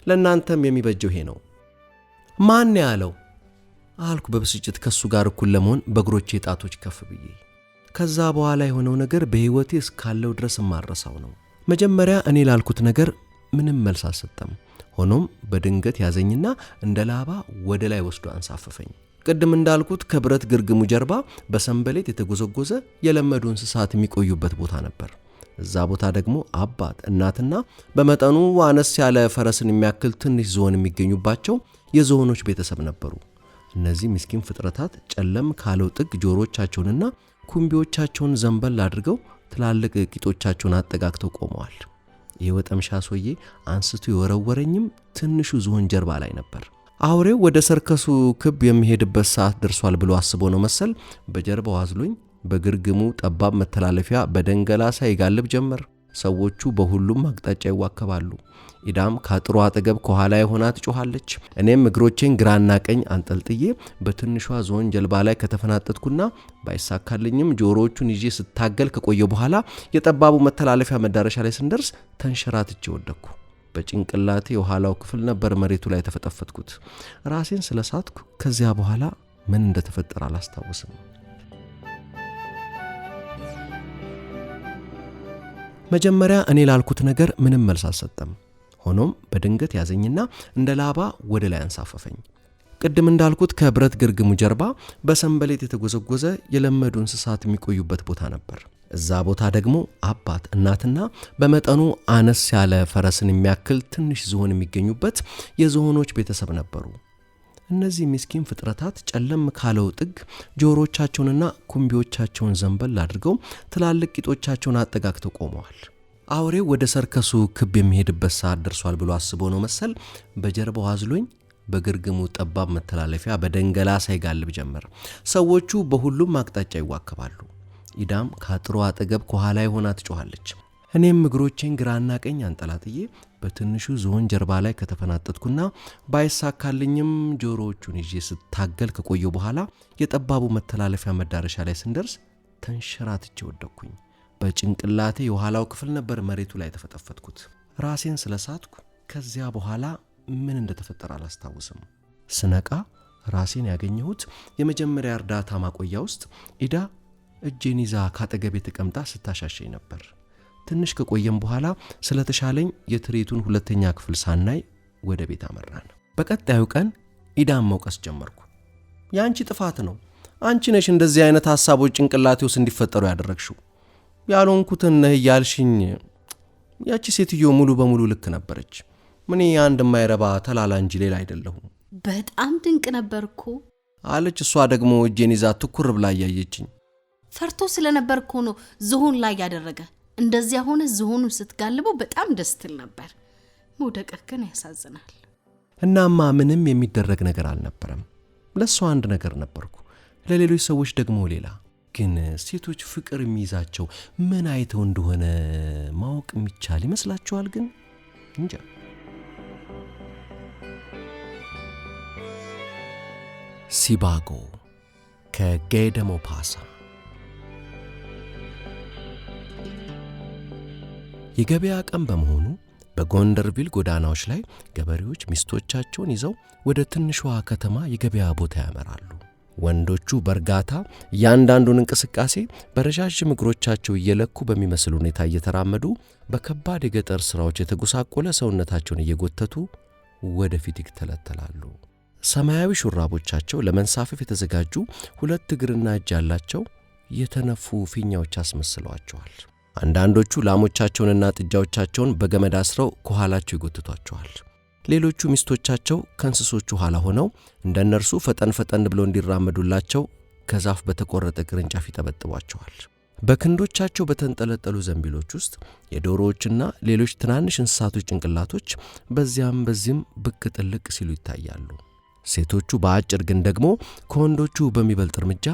A: ለእናንተም የሚበጀው ይሄ ነው። ማን ያለው አልኩ በብስጭት ከሱ ጋር እኩል ለመሆን በእግሮቼ ጣቶች ከፍ ብዬ። ከዛ በኋላ የሆነው ነገር በህይወቴ እስካለው ድረስ ማረሳው ነው። መጀመሪያ እኔ ላልኩት ነገር ምንም መልስ አልሰጠም። ሆኖም በድንገት ያዘኝና እንደ ላባ ወደ ላይ ወስዶ አንሳፈፈኝ። ቅድም እንዳልኩት ከብረት ግርግሙ ጀርባ በሰንበሌጥ የተጎዘጎዘ የለመዱ እንስሳት የሚቆዩበት ቦታ ነበር። እዛ ቦታ ደግሞ አባት፣ እናትና በመጠኑ አነስ ያለ ፈረስን የሚያክል ትንሽ ዝሆን የሚገኙባቸው የዝሆኖች ቤተሰብ ነበሩ። እነዚህ ምስኪን ፍጥረታት ጨለም ካለው ጥግ ጆሮቻቸውንና ኩምቢዎቻቸውን ዘንበል አድርገው ትላልቅ ቂጦቻቸውን አጠጋግተው ቆመዋል። የወጠምሻ ሰውዬ አንስቶ የወረወረኝም ትንሹ ዝሆን ጀርባ ላይ ነበር። አውሬው ወደ ሰርከሱ ክብ የሚሄድበት ሰዓት ደርሷል ብሎ አስቦ ነው መሰል በጀርባው አዝሎኝ በግርግሙ ጠባብ መተላለፊያ በደንገላ ሳይጋልብ ጀመር። ሰዎቹ በሁሉም አቅጣጫ ይዋከባሉ። ኢዳም ካጥሩ አጠገብ ከኋላ ሆና ትጮኻለች። እኔም እግሮቼን ግራና ቀኝ አንጠልጥዬ በትንሿ ዝሆን ጀልባ ላይ ከተፈናጠጥኩና ባይሳካልኝም ጆሮዎቹን ይዤ ስታገል ከቆየ በኋላ የጠባቡ መተላለፊያ መዳረሻ ላይ ስንደርስ ተንሸራትቼ ወደቅኩ። በጭንቅላቴ የኋላው ክፍል ነበር መሬቱ ላይ ተፈጠፈጥኩት። ራሴን ስለሳትኩ ከዚያ በኋላ ምን እንደተፈጠረ አላስታውስም። መጀመሪያ እኔ ላልኩት ነገር ምንም መልስ አልሰጠም። ሆኖም በድንገት ያዘኝና እንደ ላባ ወደ ላይ አንሳፈፈኝ። ቅድም እንዳልኩት ከብረት ግርግሙ ጀርባ በሰንበሌጥ የተጎዘጎዘ የለመዱ እንስሳት የሚቆዩበት ቦታ ነበር። እዛ ቦታ ደግሞ አባት፣ እናትና በመጠኑ አነስ ያለ ፈረስን የሚያክል ትንሽ ዝሆን የሚገኙበት የዝሆኖች ቤተሰብ ነበሩ። እነዚህ ምስኪን ፍጥረታት ጨለም ካለው ጥግ ጆሮቻቸውንና ኩምቢዎቻቸውን ዘንበል አድርገው ትላልቅ ቂጦቻቸውን አጠጋግተው ቆመዋል። አውሬው ወደ ሰርከሱ ክብ የሚሄድበት ሰዓት ደርሷል ብሎ አስቦ ነው መሰል በጀርባው አዝሎኝ በግርግሙ ጠባብ መተላለፊያ በደንገላ ሳይጋልብ ጀመር። ሰዎቹ በሁሉም አቅጣጫ ይዋከባሉ። ኢዳም ካጥሩ አጠገብ ከኋላ ሆና ትጮኻለች። እኔም እግሮቼን ግራና ቀኝ አንጠላጥዬ በትንሹ ዝሆን ጀርባ ላይ ከተፈናጠጥኩና ባይሳካልኝም ጆሮዎቹን ይዤ ስታገል ከቆየው በኋላ የጠባቡ መተላለፊያ መዳረሻ ላይ ስንደርስ ተንሸራትቼ ወደቅኩኝ። በጭንቅላቴ የኋላው ክፍል ነበር መሬቱ ላይ ተፈጠፈጥኩት። ራሴን ስለሳትኩ ከዚያ በኋላ ምን እንደተፈጠረ አላስታውስም። ስነቃ ራሴን ያገኘሁት የመጀመሪያ እርዳታ ማቆያ ውስጥ ኢዳ እጄን ይዛ ካጠገቤ ተቀምጣ ስታሻሸኝ ነበር። ትንሽ ከቆየም በኋላ ስለተሻለኝ የትርኢቱን ሁለተኛ ክፍል ሳናይ ወደ ቤት አመራን። በቀጣዩ ቀን ኢዳን መውቀስ ጀመርኩ። ያንቺ ጥፋት ነው፣ አንቺ ነሽ እንደዚህ አይነት ሐሳቦች ጭንቅላቴ ውስጥ እንዲፈጠሩ ያደረግሽው። ያልሆንኩትን ነህ እያልሽኝ። ያቺ ሴትዮ ሙሉ በሙሉ ልክ ነበረች። ምን አንድ የማይረባ ተላላ እንጂ ሌላ አይደለሁም።
B: በጣም ድንቅ ነበርኩ
A: አለች። እሷ ደግሞ እጄን ይዛ ትኩር ብላ እያየችኝ።
B: ፈርቶ ስለነበርኩ ነው ዝሆን ላይ ያደረገ። እንደዚያ ሆነ ዝሆኑን ስትጋልበው በጣም ደስ ትል ነበር። መውደቅህ ግን ያሳዝናል።
A: እናማ ምንም የሚደረግ ነገር አልነበረም። ለሷ አንድ ነገር ነበርኩ፣ ለሌሎች ሰዎች ደግሞ ሌላ። ግን ሴቶች ፍቅር የሚይዛቸው ምን አይተው እንደሆነ ማወቅ የሚቻል ይመስላችኋል? ግን እንጃ። ሲባጎ ከጋይ ደ ሞፓሳ። የገበያ ቀን በመሆኑ በጎንደርቪል ጎዳናዎች ላይ ገበሬዎች ሚስቶቻቸውን ይዘው ወደ ትንሿ ከተማ የገበያ ቦታ ያመራሉ። ወንዶቹ በእርጋታ እያንዳንዱን እንቅስቃሴ በረዣዥም እግሮቻቸው እየለኩ በሚመስል ሁኔታ እየተራመዱ በከባድ የገጠር ሥራዎች የተጎሳቆለ ሰውነታቸውን እየጎተቱ ወደፊት ይተለተላሉ። ሰማያዊ ሹራቦቻቸው ለመንሳፈፍ የተዘጋጁ ሁለት እግርና እጅ ያላቸው የተነፉ ፊኛዎች አስመስለዋቸዋል። አንዳንዶቹ ላሞቻቸውንና ጥጃዎቻቸውን በገመድ አስረው ከኋላቸው ይጎትቷቸዋል። ሌሎቹ ሚስቶቻቸው ከእንስሶቹ ኋላ ሆነው እንደነርሱ ፈጠን ፈጠን ብለው እንዲራመዱላቸው ከዛፍ በተቆረጠ ቅርንጫፍ ይጠበጥቧቸዋል። በክንዶቻቸው በተንጠለጠሉ ዘንቢሎች ውስጥ የዶሮዎችና ሌሎች ትናንሽ እንስሳቶች ጭንቅላቶች በዚያም በዚህም ብቅ ጥልቅ ሲሉ ይታያሉ። ሴቶቹ በአጭር ግን ደግሞ ከወንዶቹ በሚበልጥ እርምጃ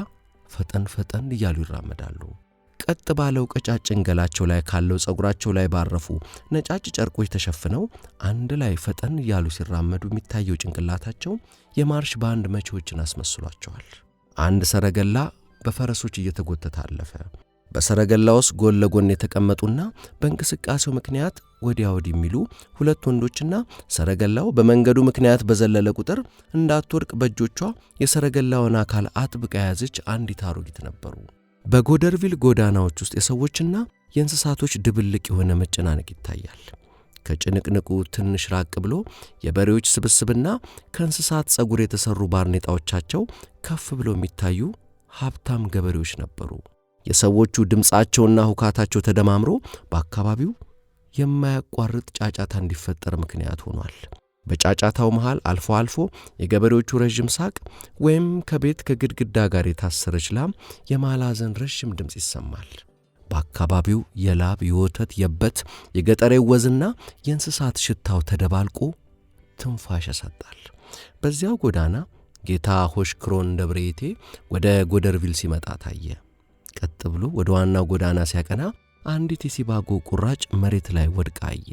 A: ፈጠን ፈጠን እያሉ ይራመዳሉ። ቀጥ ባለው ቀጫጭን ገላቸው ላይ ካለው ጸጉራቸው ላይ ባረፉ ነጫጭ ጨርቆች ተሸፍነው አንድ ላይ ፈጠን እያሉ ሲራመዱ የሚታየው ጭንቅላታቸው የማርሽ ባንድ መቼዎችን አስመስሏቸዋል። አንድ ሰረገላ በፈረሶች እየተጎተተ አለፈ። በሰረገላ ውስጥ ጎን ለጎን የተቀመጡና በእንቅስቃሴው ምክንያት ወዲያ ወዲህ የሚሉ ሁለት ወንዶችና ሰረገላው በመንገዱ ምክንያት በዘለለ ቁጥር እንዳትወድቅ በእጆቿ የሰረገላውን አካል አጥብቃ የያዘች አንዲት አሮጊት ነበሩ። በጎንደርቪል ጎዳናዎች ውስጥ የሰዎችና የእንስሳቶች ድብልቅ የሆነ መጨናነቅ ይታያል። ከጭንቅንቁ ትንሽ ራቅ ብሎ የበሬዎች ስብስብና ከእንስሳት ጸጉር የተሰሩ ባርኔጣዎቻቸው ከፍ ብለው የሚታዩ ሀብታም ገበሬዎች ነበሩ። የሰዎቹ ድምፃቸውና ሁካታቸው ተደማምሮ በአካባቢው የማያቋርጥ ጫጫታ እንዲፈጠር ምክንያት ሆኗል። በጫጫታው መሃል አልፎ አልፎ የገበሬዎቹ ረዥም ሳቅ ወይም ከቤት ከግድግዳ ጋር የታሰረች ላም የማላዘን ረዥም ድምፅ ይሰማል። በአካባቢው የላብ፣ የወተት፣ የበት፣ የገጠሬው ወዝና የእንስሳት ሽታው ተደባልቆ ትንፋሽ ያሳጣል። በዚያው ጎዳና ጌታ ሆሽክሮን ደብሬቴ ወደ ጎንደርቪል ሲመጣ ታየ። ቀጥ ብሎ ወደ ዋናው ጎዳና ሲያቀና አንዲት የሲባጎ ቁራጭ መሬት ላይ ወድቃ አየ።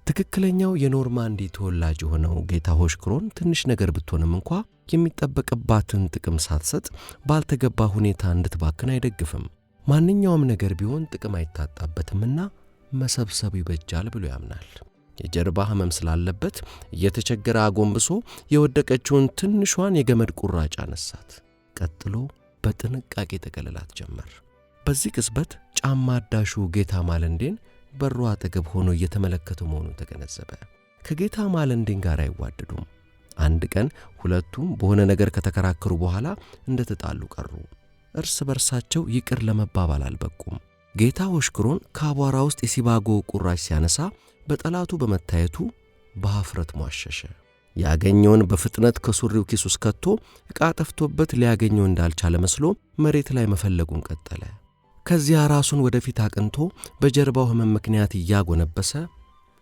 A: ትክክለኛው የኖርማንዲ ተወላጅ የሆነው ጌታ ሆሽክሮን ትንሽ ነገር ብትሆንም እንኳ የሚጠበቅባትን ጥቅም ሳትሰጥ ባልተገባ ሁኔታ እንድትባክን አይደግፍም። ማንኛውም ነገር ቢሆን ጥቅም አይታጣበትምና መሰብሰብ ይበጃል ብሎ ያምናል። የጀርባ ህመም ስላለበት እየተቸገረ አጎንብሶ የወደቀችውን ትንሿን የገመድ ቁራጭ አነሳት። ቀጥሎ በጥንቃቄ ተቀለላት ጀመር። በዚህ ቅጽበት ጫማ አዳሹ ጌታ ማለንዴን በሩ አጠገብ ሆኖ እየተመለከተ መሆኑን ተገነዘበ። ከጌታ ማለንዴን ጋር አይዋደዱም። አንድ ቀን ሁለቱም በሆነ ነገር ከተከራከሩ በኋላ እንደተጣሉ ቀሩ። እርስ በርሳቸው ይቅር ለመባባል አልበቁም። ጌታ ሆሽክሮን ከአቧራ ውስጥ የሲባጎ ቁራጭ ሲያነሳ በጠላቱ በመታየቱ በኀፍረት ሟሸሸ። ያገኘውን በፍጥነት ከሱሪው ኪስ ውስጥ ከቶ ዕቃ ጠፍቶበት ሊያገኘው እንዳልቻለ መስሎ መሬት ላይ መፈለጉን ቀጠለ። ከዚያ ራሱን ወደፊት አቅንቶ በጀርባው ህመም ምክንያት እያጎነበሰ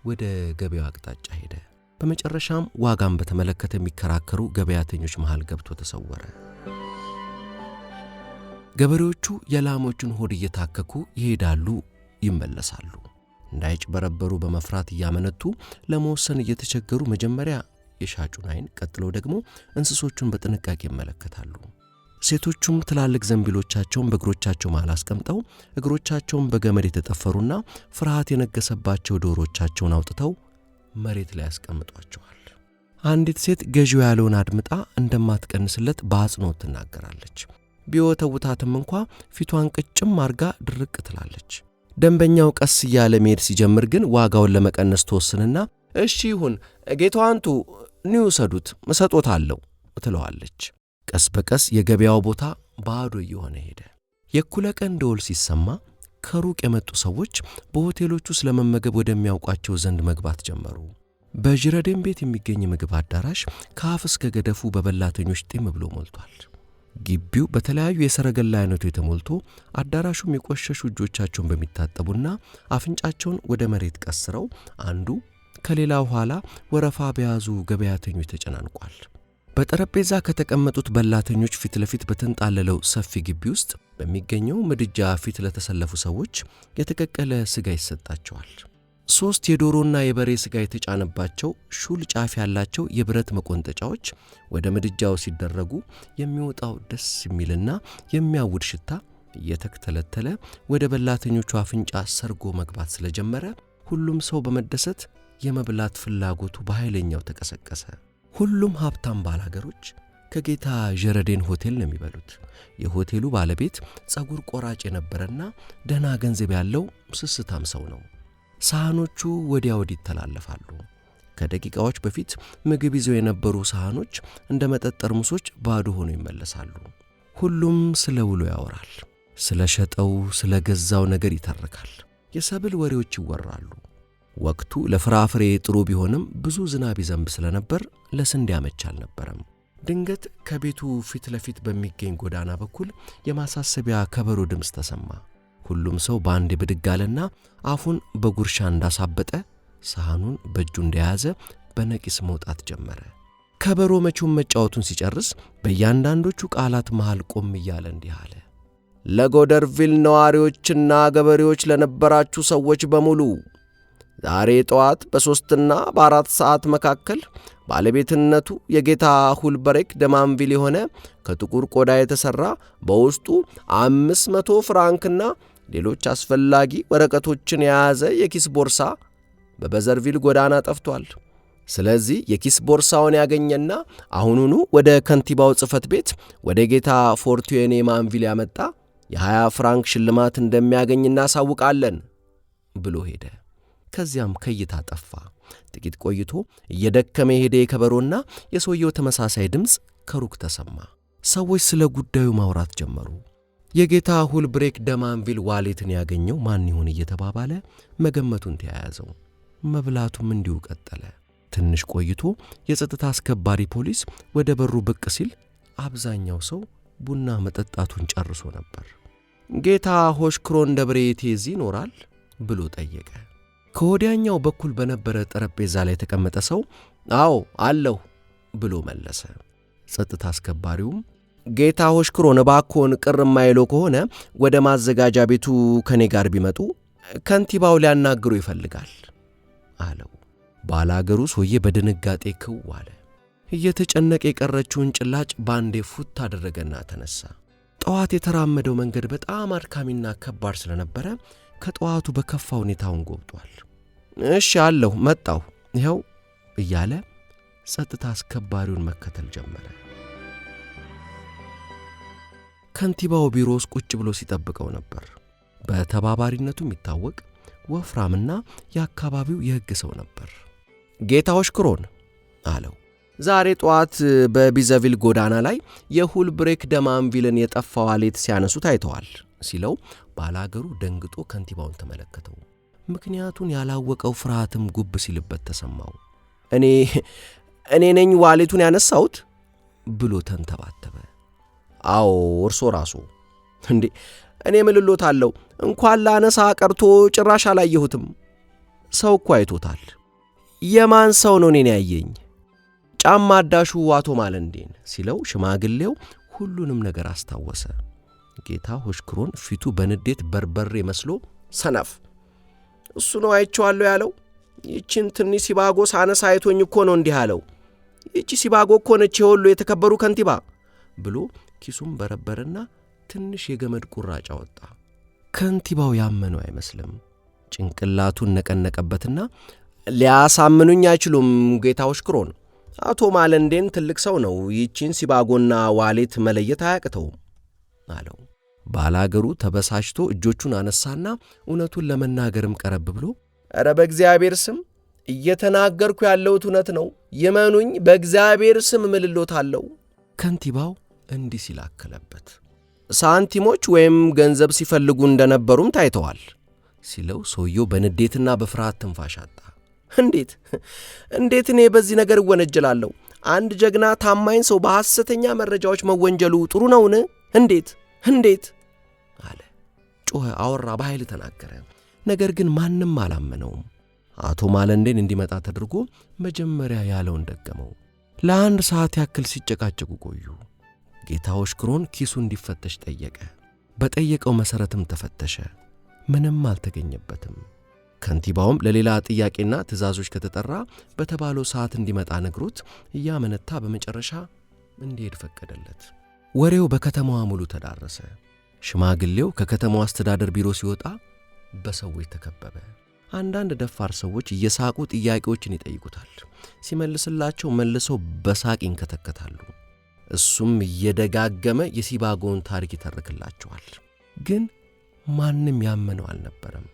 A: ወደ ገበያው አቅጣጫ ሄደ። በመጨረሻም ዋጋን በተመለከተ የሚከራከሩ ገበያተኞች መሃል ገብቶ ተሰወረ። ገበሬዎቹ የላሞቹን ሆድ እየታከኩ ይሄዳሉ፣ ይመለሳሉ። እንዳይጭበረበሩ በመፍራት እያመነቱ ለመወሰን እየተቸገሩ መጀመሪያ የሻጩን አይን፣ ቀጥለው ደግሞ እንስሶቹን በጥንቃቄ ይመለከታሉ። ሴቶቹም ትላልቅ ዘንቢሎቻቸውን በእግሮቻቸው መሃል አስቀምጠው እግሮቻቸውን በገመድ የተጠፈሩና ፍርሃት የነገሰባቸው ዶሮቻቸውን አውጥተው መሬት ላይ ያስቀምጧቸዋል። አንዲት ሴት ገዢው ያለውን አድምጣ እንደማትቀንስለት በአጽንኦት ትናገራለች። ቢወተውታትም እንኳ ፊቷን ቅጭም አርጋ ድርቅ ትላለች። ደንበኛው ቀስ እያለ መሄድ ሲጀምር ግን ዋጋውን ለመቀነስ ተወስንና እሺ ይሁን ጌታዋንቱ ንውሰዱት መሰጦታለሁ ትለዋለች። ቀስ በቀስ የገበያው ቦታ ባዶ እየሆነ ሄደ። የእኩለ ቀን ደወል ሲሰማ ከሩቅ የመጡ ሰዎች በሆቴሎቹ ስለመመገብ ወደሚያውቋቸው ዘንድ መግባት ጀመሩ። በጅረዴን ቤት የሚገኝ ምግብ አዳራሽ ከአፍ እስከ ገደፉ በበላተኞች ጢም ብሎ ሞልቷል። ግቢው በተለያዩ የሰረገላ አይነቶች ተሞልቶ አዳራሹም የቆሸሹ እጆቻቸውን በሚታጠቡና አፍንጫቸውን ወደ መሬት ቀስረው አንዱ ከሌላው ኋላ ወረፋ በያዙ ገበያተኞች ተጨናንቋል። በጠረጴዛ ከተቀመጡት በላተኞች ፊት ለፊት በተንጣለለው ሰፊ ግቢ ውስጥ በሚገኘው ምድጃ ፊት ለተሰለፉ ሰዎች የተቀቀለ ስጋ ይሰጣቸዋል። 3 የዶሮና የበሬ ስጋ የተጫነባቸው ሹል ጫፍ ያላቸው የብረት መቆንጠጫዎች ወደ ምድጃው ሲደረጉ የሚወጣው ደስ የሚልና የሚያውድ ሽታ እየተከተለተለ ወደ በላተኞቹ አፍንጫ ሰርጎ መግባት ስለጀመረ ሁሉም ሰው በመደሰት የመብላት ፍላጎቱ በኃይለኛው ተቀሰቀሰ። ሁሉም ሀብታም ባላገሮች ከጌታ ጀረዴን ሆቴል ነው የሚበሉት። የሆቴሉ ባለቤት ጸጉር ቆራጭ የነበረና ደህና ገንዘብ ያለው ስስታም ሰው ነው። ሳህኖቹ ወዲያ ወዲህ ይተላለፋሉ። ከደቂቃዎች በፊት ምግብ ይዘው የነበሩ ሳህኖች እንደ መጠጥ ጠርሙሶች ባዶ ሆነው ይመለሳሉ። ሁሉም ስለ ውሎ ያወራል። ስለ ሸጠው ስለ ገዛው ነገር ይተርካል። የሰብል ወሬዎች ይወራሉ። ወቅቱ ለፍራፍሬ ጥሩ ቢሆንም ብዙ ዝናብ ይዘንብ ስለነበር ለስንዴ አመች አልነበረም። ድንገት ከቤቱ ፊት ለፊት በሚገኝ ጎዳና በኩል የማሳሰቢያ ከበሮ ድምፅ ተሰማ። ሁሉም ሰው በአንድ ብድግ አለና አፉን በጉርሻ እንዳሳበጠ ሳህኑን በእጁ እንደያዘ በነቂስ መውጣት ጀመረ። ከበሮ መቼም መጫወቱን ሲጨርስ በእያንዳንዶቹ ቃላት መሃል ቆም እያለ እንዲህ አለ። ለጎደርቪል ነዋሪዎችና ገበሬዎች ለነበራችሁ ሰዎች በሙሉ ዛሬ ጠዋት በ3ና በ4 ሰዓት መካከል ባለቤትነቱ የጌታ ሁልበሬክ ደማንቪል የሆነ ከጥቁር ቆዳ የተሠራ በውስጡ 500 ፍራንክና ሌሎች አስፈላጊ ወረቀቶችን የያዘ የኪስ ቦርሳ በበዘርቪል ጎዳና ጠፍቷል። ስለዚህ የኪስ ቦርሳውን ያገኘና አሁኑኑ ወደ ከንቲባው ጽሕፈት ቤት ወደ ጌታ ፎርቱኔ ማንቪል ያመጣ የ20 ፍራንክ ሽልማት እንደሚያገኝ እናሳውቃለን ብሎ ሄደ። ከዚያም ከይታ ጠፋ። ጥቂት ቆይቶ እየደከመ ሄደ የከበሮና የሰውየው ተመሳሳይ ድምፅ ከሩቅ ተሰማ። ሰዎች ስለ ጉዳዩ ማውራት ጀመሩ። የጌታ ሁልብሬክ ደማንቪል ዋሌትን ያገኘው ማን ይሆን እየተባባለ መገመቱን ተያያዘው። መብላቱም እንዲሁ ቀጠለ። ትንሽ ቆይቶ የጸጥታ አስከባሪ ፖሊስ ወደ በሩ ብቅ ሲል አብዛኛው ሰው ቡና መጠጣቱን ጨርሶ ነበር። ጌታ ሆሽክሮን ደብሬቴ እዚህ ይኖራል ብሎ ጠየቀ። ከወዲያኛው በኩል በነበረ ጠረጴዛ ላይ የተቀመጠ ሰው አዎ አለሁ ብሎ መለሰ። ጸጥታ አስከባሪውም ጌታ ሆሽክሮን እባክዎን ቅር የማይለው ከሆነ ወደ ማዘጋጃ ቤቱ ከኔ ጋር ቢመጡ ከንቲባው ሊያናግሩ ይፈልጋል አለው። ባላገሩ ሰውዬ በድንጋጤ ክው አለ። እየተጨነቀ የቀረችውን ጭላጭ ባንዴ ፉት አደረገና ተነሳ። ጠዋት የተራመደው መንገድ በጣም አድካሚና ከባድ ስለነበረ ከጠዋቱ በከፋ ሁኔታውን ጎብጧል። እሺ አለሁ መጣሁ ይኸው እያለ ጸጥታ አስከባሪውን መከተል ጀመረ። ከንቲባው ቢሮ ውስጥ ቁጭ ብሎ ሲጠብቀው ነበር። በተባባሪነቱ የሚታወቅ ወፍራምና የአካባቢው የሕግ ሰው ነበር። ጌታ ሆሽክሮን አለው፣ ዛሬ ጠዋት በቢዘቪል ጎዳና ላይ የሁልብሬክ ደማንቪልን የጠፋ ዋሌት ሲያነሱ ታይተዋል ሲለው ባላገሩ ደንግጦ ከንቲባውን ተመለከተው። ምክንያቱን ያላወቀው ፍርሃትም ጉብ ሲልበት ተሰማው። እኔ ነኝ ዋሌቱን ያነሳሁት ብሎ ተንተባተበ። አዎ እርሶ ራሱ። እንዴ እኔ ምልሎታለሁ፣ እንኳን ላነሳ ቀርቶ ጭራሽ አላየሁትም። ሰው እኮ አይቶታል። የማን ሰው ነው እኔን ያየኝ? ጫማ አዳሹ አቶ ማለንዴን ሲለው ሽማግሌው ሁሉንም ነገር አስታወሰ። ጌታ ሆሽክሮን ፊቱ በንዴት በርበሬ መስሎ ሰነፍ፣ እሱ ነው አይቼዋለሁ ያለው? ይህችን ትንሽ ሲባጎ ሳነሳ አይቶኝ እኮ ነው እንዲህ አለው። ይህቺ ሲባጎ እኮ ነች የወሎ የተከበሩ ከንቲባ ብሎ ኪሱም በረበረና ትንሽ የገመድ ቁራጭ አወጣ። ከንቲባው ያመነው አይመስልም። ጭንቅላቱን ነቀነቀበትና ሊያሳምኑኝ አይችሉም ጌታ ሆሽክሮን፣ አቶ ማለንዴን ትልቅ ሰው ነው። ይህችን ሲባጎና ዋሌት መለየት አያቅተውም አለው። ባላገሩ ተበሳጭቶ እጆቹን አነሳና እውነቱን ለመናገርም ቀረብ ብሎ ኧረ በእግዚአብሔር ስም እየተናገርኩ ያለሁት እውነት ነው፣ ይመኑኝ፣ በእግዚአብሔር ስም እምልሎታለሁ። ከንቲባው እንዲህ ሲል አከለበት። ሳንቲሞች ወይም ገንዘብ ሲፈልጉ እንደነበሩም ታይተዋል ሲለው ሰውየው በንዴትና በፍርሃት ትንፋሽ አጣ። እንዴት እኔ በዚህ ነገር እወነጀላለሁ? አንድ ጀግና ታማኝ ሰው በሐሰተኛ መረጃዎች መወንጀሉ ጥሩ ነውን? እንዴት አለ። ጮኸ፣ አወራ፣ በኃይል ተናገረ። ነገር ግን ማንም አላመነውም። አቶ ማለንዴን እንዲመጣ ተደርጎ መጀመሪያ ያለውን ደገመው። ለ1 ሰዓት ያክል ሲጨቃጨቁ ቆዩ። ጌታ ሆሽክሮን ኪሱ እንዲፈተሽ ጠየቀ። በጠየቀው መሠረትም ተፈተሸ። ምንም አልተገኘበትም። ከንቲባውም ለሌላ ጥያቄና ትእዛዞች ከተጠራ በተባለው ሰዓት እንዲመጣ ነግሮት እያመነታ በመጨረሻ እንዲሄድ ፈቀደለት። ወሬው በከተማዋ ሙሉ ተዳረሰ። ሽማግሌው ከከተማው አስተዳደር ቢሮ ሲወጣ በሰዎች ተከበበ። አንዳንድ ደፋር ሰዎች እየሳቁ ጥያቄዎችን ይጠይቁታል። ሲመልስላቸው መልሰው በሳቅ ይንከተከታሉ። እሱም እየደጋገመ የሲባጎን ታሪክ ይተርክላቸዋል። ግን ማንም ያመነው አልነበረም።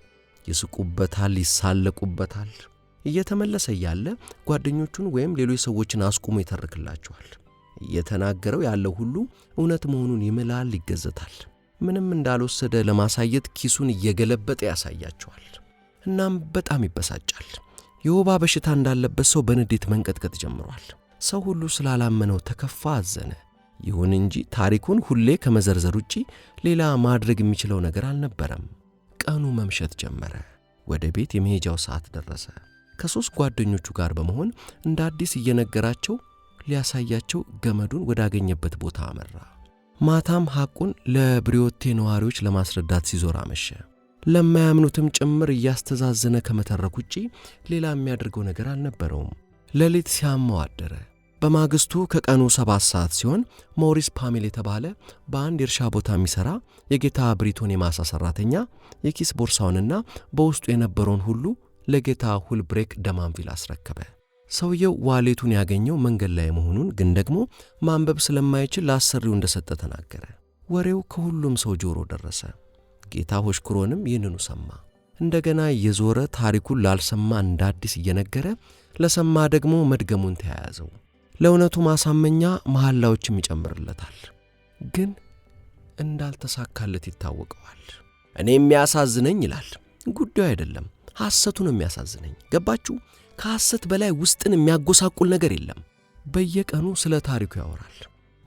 A: ይስቁበታል፣ ይሳለቁበታል። እየተመለሰ ያለ ጓደኞቹን ወይም ሌሎች ሰዎችን አስቁሞ ይተርክላቸዋል። እየተናገረው ያለው ሁሉ እውነት መሆኑን ይምላል፣ ይገዘታል። ምንም እንዳልወሰደ ለማሳየት ኪሱን እየገለበጠ ያሳያቸዋል። እናም በጣም ይበሳጫል። የወባ በሽታ እንዳለበት ሰው በንዴት መንቀጥቀጥ ጀምሯል። ሰው ሁሉ ስላላመነው ተከፋ፣ አዘነ። ይሁን እንጂ ታሪኩን ሁሌ ከመዘርዘር ውጪ ሌላ ማድረግ የሚችለው ነገር አልነበረም። ቀኑ መምሸት ጀመረ። ወደ ቤት የመሄጃው ሰዓት ደረሰ። ከ3 ጓደኞቹ ጋር በመሆን እንደ አዲስ እየነገራቸው ሊያሳያቸው ገመዱን ወዳገኘበት ቦታ አመራ። ማታም ሐቁን ለብሪዮቴ ነዋሪዎች ለማስረዳት ሲዞር አመሸ። ለማያምኑትም ጭምር እያስተዛዘነ ከመተረክ ውጪ ሌላ የሚያደርገው ነገር አልነበረውም። ሌሊት ሲያመው አደረ። በማግስቱ ከቀኑ 7 ሰዓት ሲሆን ሞሪስ ፓሜል የተባለ በአንድ የእርሻ ቦታ የሚሠራ የጌታ ብሪቶን የማሳ ሠራተኛ የኪስ ቦርሳውንና በውስጡ የነበረውን ሁሉ ለጌታ ሁልብሬክ ደማንቪል አስረከበ። ሰውየው ዋሌቱን ያገኘው መንገድ ላይ መሆኑን ግን ደግሞ ማንበብ ስለማይችል ለአሰሪው እንደሰጠ ተናገረ። ወሬው ከሁሉም ሰው ጆሮ ደረሰ። ጌታ ሆሽክሮንም ይህንኑ ሰማ። እንደገና የዞረ ታሪኩን ላልሰማ እንደ አዲስ እየነገረ ለሰማ ደግሞ መድገሙን ተያያዘው። ለእውነቱ ማሳመኛ መሐላዎችም ይጨምርለታል። ግን እንዳልተሳካለት ይታወቀዋል። እኔ የሚያሳዝነኝ ይላል፣ ጉዳዩ አይደለም ሐሰቱን የሚያሳዝነኝ። ገባችሁ? ከሐሰት በላይ ውስጥን የሚያጎሳቁል ነገር የለም። በየቀኑ ስለ ታሪኩ ያወራል።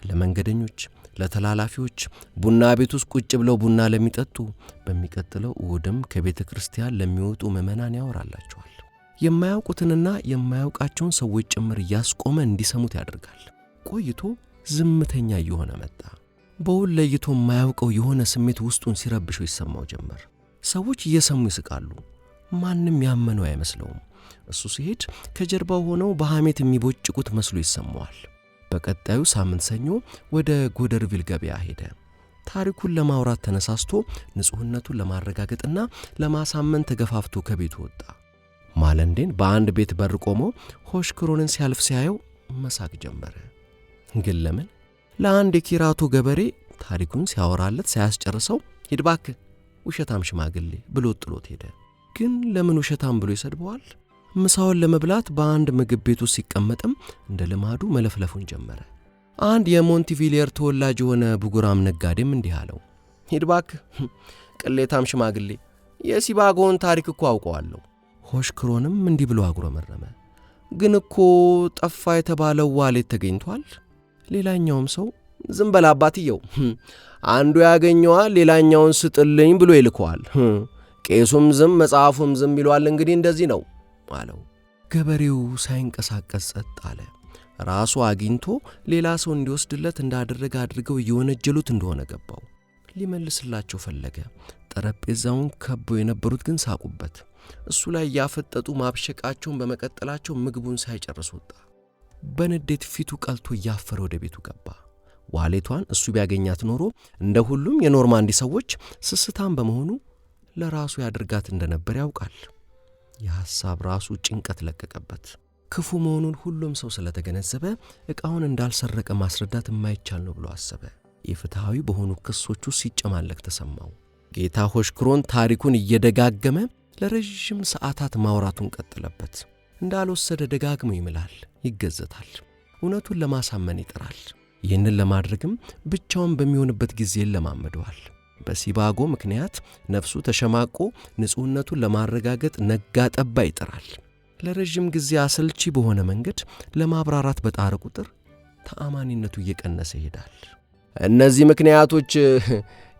A: ለመንገደኞች፣ ለተላላፊዎች፣ ቡና ቤት ውስጥ ቁጭ ብለው ቡና ለሚጠጡ፣ በሚቀጥለው እሁድም ከቤተ ክርስቲያን ለሚወጡ ምዕመናን ያወራላቸዋል። የማያውቁትንና የማያውቃቸውን ሰዎች ጭምር እያስቆመ እንዲሰሙት ያደርጋል። ቆይቶ ዝምተኛ እየሆነ መጣ። በውል ለይቶ የማያውቀው የሆነ ስሜት ውስጡን ሲረብሸው ይሰማው ጀመር። ሰዎች እየሰሙ ይስቃሉ። ማንም ያመነው አይመስለውም። እሱ ሲሄድ ከጀርባው ሆነው በሐሜት የሚቦጭቁት መስሎ ይሰማዋል። በቀጣዩ ሳምንት ሰኞ ወደ ጎደርቪል ገበያ ሄደ። ታሪኩን ለማውራት ተነሳስቶ ንጹሕነቱን ለማረጋገጥና ለማሳመን ተገፋፍቶ ከቤቱ ወጣ። ማለንዴን በአንድ ቤት በር ቆሞ ሆሽክሮንን ሲያልፍ ሲያየው መሳቅ ጀመረ። ግን ለምን? ለአንድ የኪራቶ ገበሬ ታሪኩን ሲያወራለት ሳያስጨርሰው ሂድ እባክህ ውሸታም ሽማግሌ ብሎ ጥሎት ሄደ። ግን ለምን ውሸታም ብሎ ይሰድበዋል? ምሳውን ለመብላት በአንድ ምግብ ቤት ውስጥ ሲቀመጥም እንደ ልማዱ መለፍለፉን ጀመረ። አንድ የሞንቲቪሊየር ተወላጅ የሆነ ብጉራም ነጋዴም እንዲህ አለው፣ ሂድ እባክህ ቅሌታም ሽማግሌ፣ የሲባጎን ታሪክ እኮ አውቀዋለሁ። ሆሽክሮንም እንዲህ ብሎ አጉረመረመ፣ ግን እኮ ጠፋ የተባለው ዋሌት ተገኝቷል። ሌላኛውም ሰው ዝም በል አባትየው፣ አንዱ ያገኘዋል ሌላኛውን ስጥልኝ ብሎ ይልከዋል። ቄሱም ዝም መጽሐፉም ዝም ይሏል። እንግዲህ እንደዚህ ነው አለው። ገበሬው ሳይንቀሳቀስ ጸጥ አለ። ራሱ አግኝቶ ሌላ ሰው እንዲወስድለት እንዳደረገ አድርገው እየወነጀሉት እንደሆነ ገባው። ሊመልስላቸው ፈለገ። ጠረጴዛውን ከበው የነበሩት ግን ሳቁበት። እሱ ላይ ያፈጠጡ ማብሸቃቸውን በመቀጠላቸው ምግቡን ሳይጨርስ ወጣ። በንዴት ፊቱ ቀልቶ እያፈረ ወደ ቤቱ ገባ። ዋሌቷን እሱ ቢያገኛት ኖሮ እንደ ሁሉም የኖርማንዲ ሰዎች ስስታም በመሆኑ ለራሱ ያድርጋት እንደነበር ያውቃል። የሐሳብ ራሱ ጭንቀት ለቀቀበት። ክፉ መሆኑን ሁሉም ሰው ስለተገነዘበ ዕቃውን እንዳልሰረቀ ማስረዳት የማይቻል ነው ብሎ አሰበ። የፍትሃዊ በሆኑ ክሶቹ ሲጨማለቅ ተሰማው። ጌታ ሆሽክሮን ታሪኩን እየደጋገመ ለረጅም ሰዓታት ማውራቱን ቀጠለበት። እንዳልወሰደ ደጋግሞ ይምላል፣ ይገዘታል፣ እውነቱን ለማሳመን ይጥራል። ይህንን ለማድረግም ብቻውን በሚሆንበት ጊዜ ለማመደዋል። በሲባጎ ምክንያት ነፍሱ ተሸማቆ ንጹህነቱን ለማረጋገጥ ነጋ ጠባ ይጥራል። ለረጅም ጊዜ አሰልቺ በሆነ መንገድ ለማብራራት በጣረ ቁጥር ተአማኒነቱ እየቀነሰ ይሄዳል። እነዚህ ምክንያቶች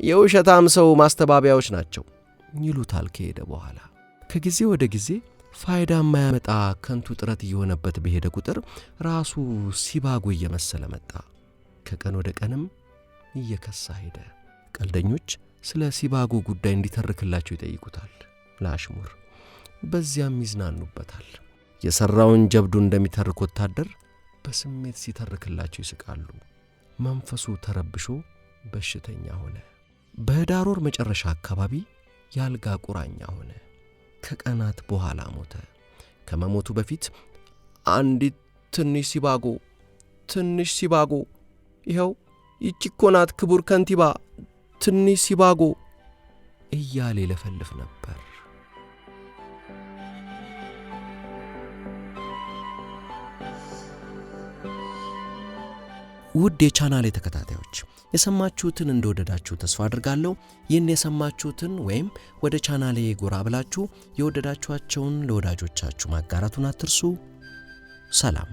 A: የውሸታም ሰው ማስተባበያዎች ናቸው ይሉታል ከሄደ በኋላ። ከጊዜ ወደ ጊዜ ፋይዳ የማያመጣ ከንቱ ጥረት እየሆነበት በሄደ ቁጥር ራሱ ሲባጎ እየመሰለ መጣ። ከቀን ወደ ቀንም እየከሳ ሄደ። ቀልደኞች ስለ ሲባጎ ጉዳይ እንዲተርክላቸው ይጠይቁታል ለአሽሙር፣ በዚያም ይዝናኑበታል። የሠራውን ጀብዱ እንደሚተርክ ወታደር በስሜት ሲተርክላቸው ይስቃሉ። መንፈሱ ተረብሾ በሽተኛ ሆነ። በኅዳር ወር መጨረሻ አካባቢ ያልጋ ቁራኛ ሆነ። ከቀናት በኋላ ሞተ። ከመሞቱ በፊት አንዲት ትንሽ ሲባጎ ይኸው ይህች እኮ ናት ክቡር ከንቲባ፣ ትንሽ ሲባጎ እያለ ይለፈልፍ ነበር። ውድ የቻናሌ ተከታታዮች የሰማችሁትን እንደወደዳችሁ ተስፋ አድርጋለሁ። ይህን የሰማችሁትን ወይም ወደ ቻናሌ ጎራ ብላችሁ የወደዳችኋቸውን ለወዳጆቻችሁ ማጋራቱን አትርሱ። ሰላም።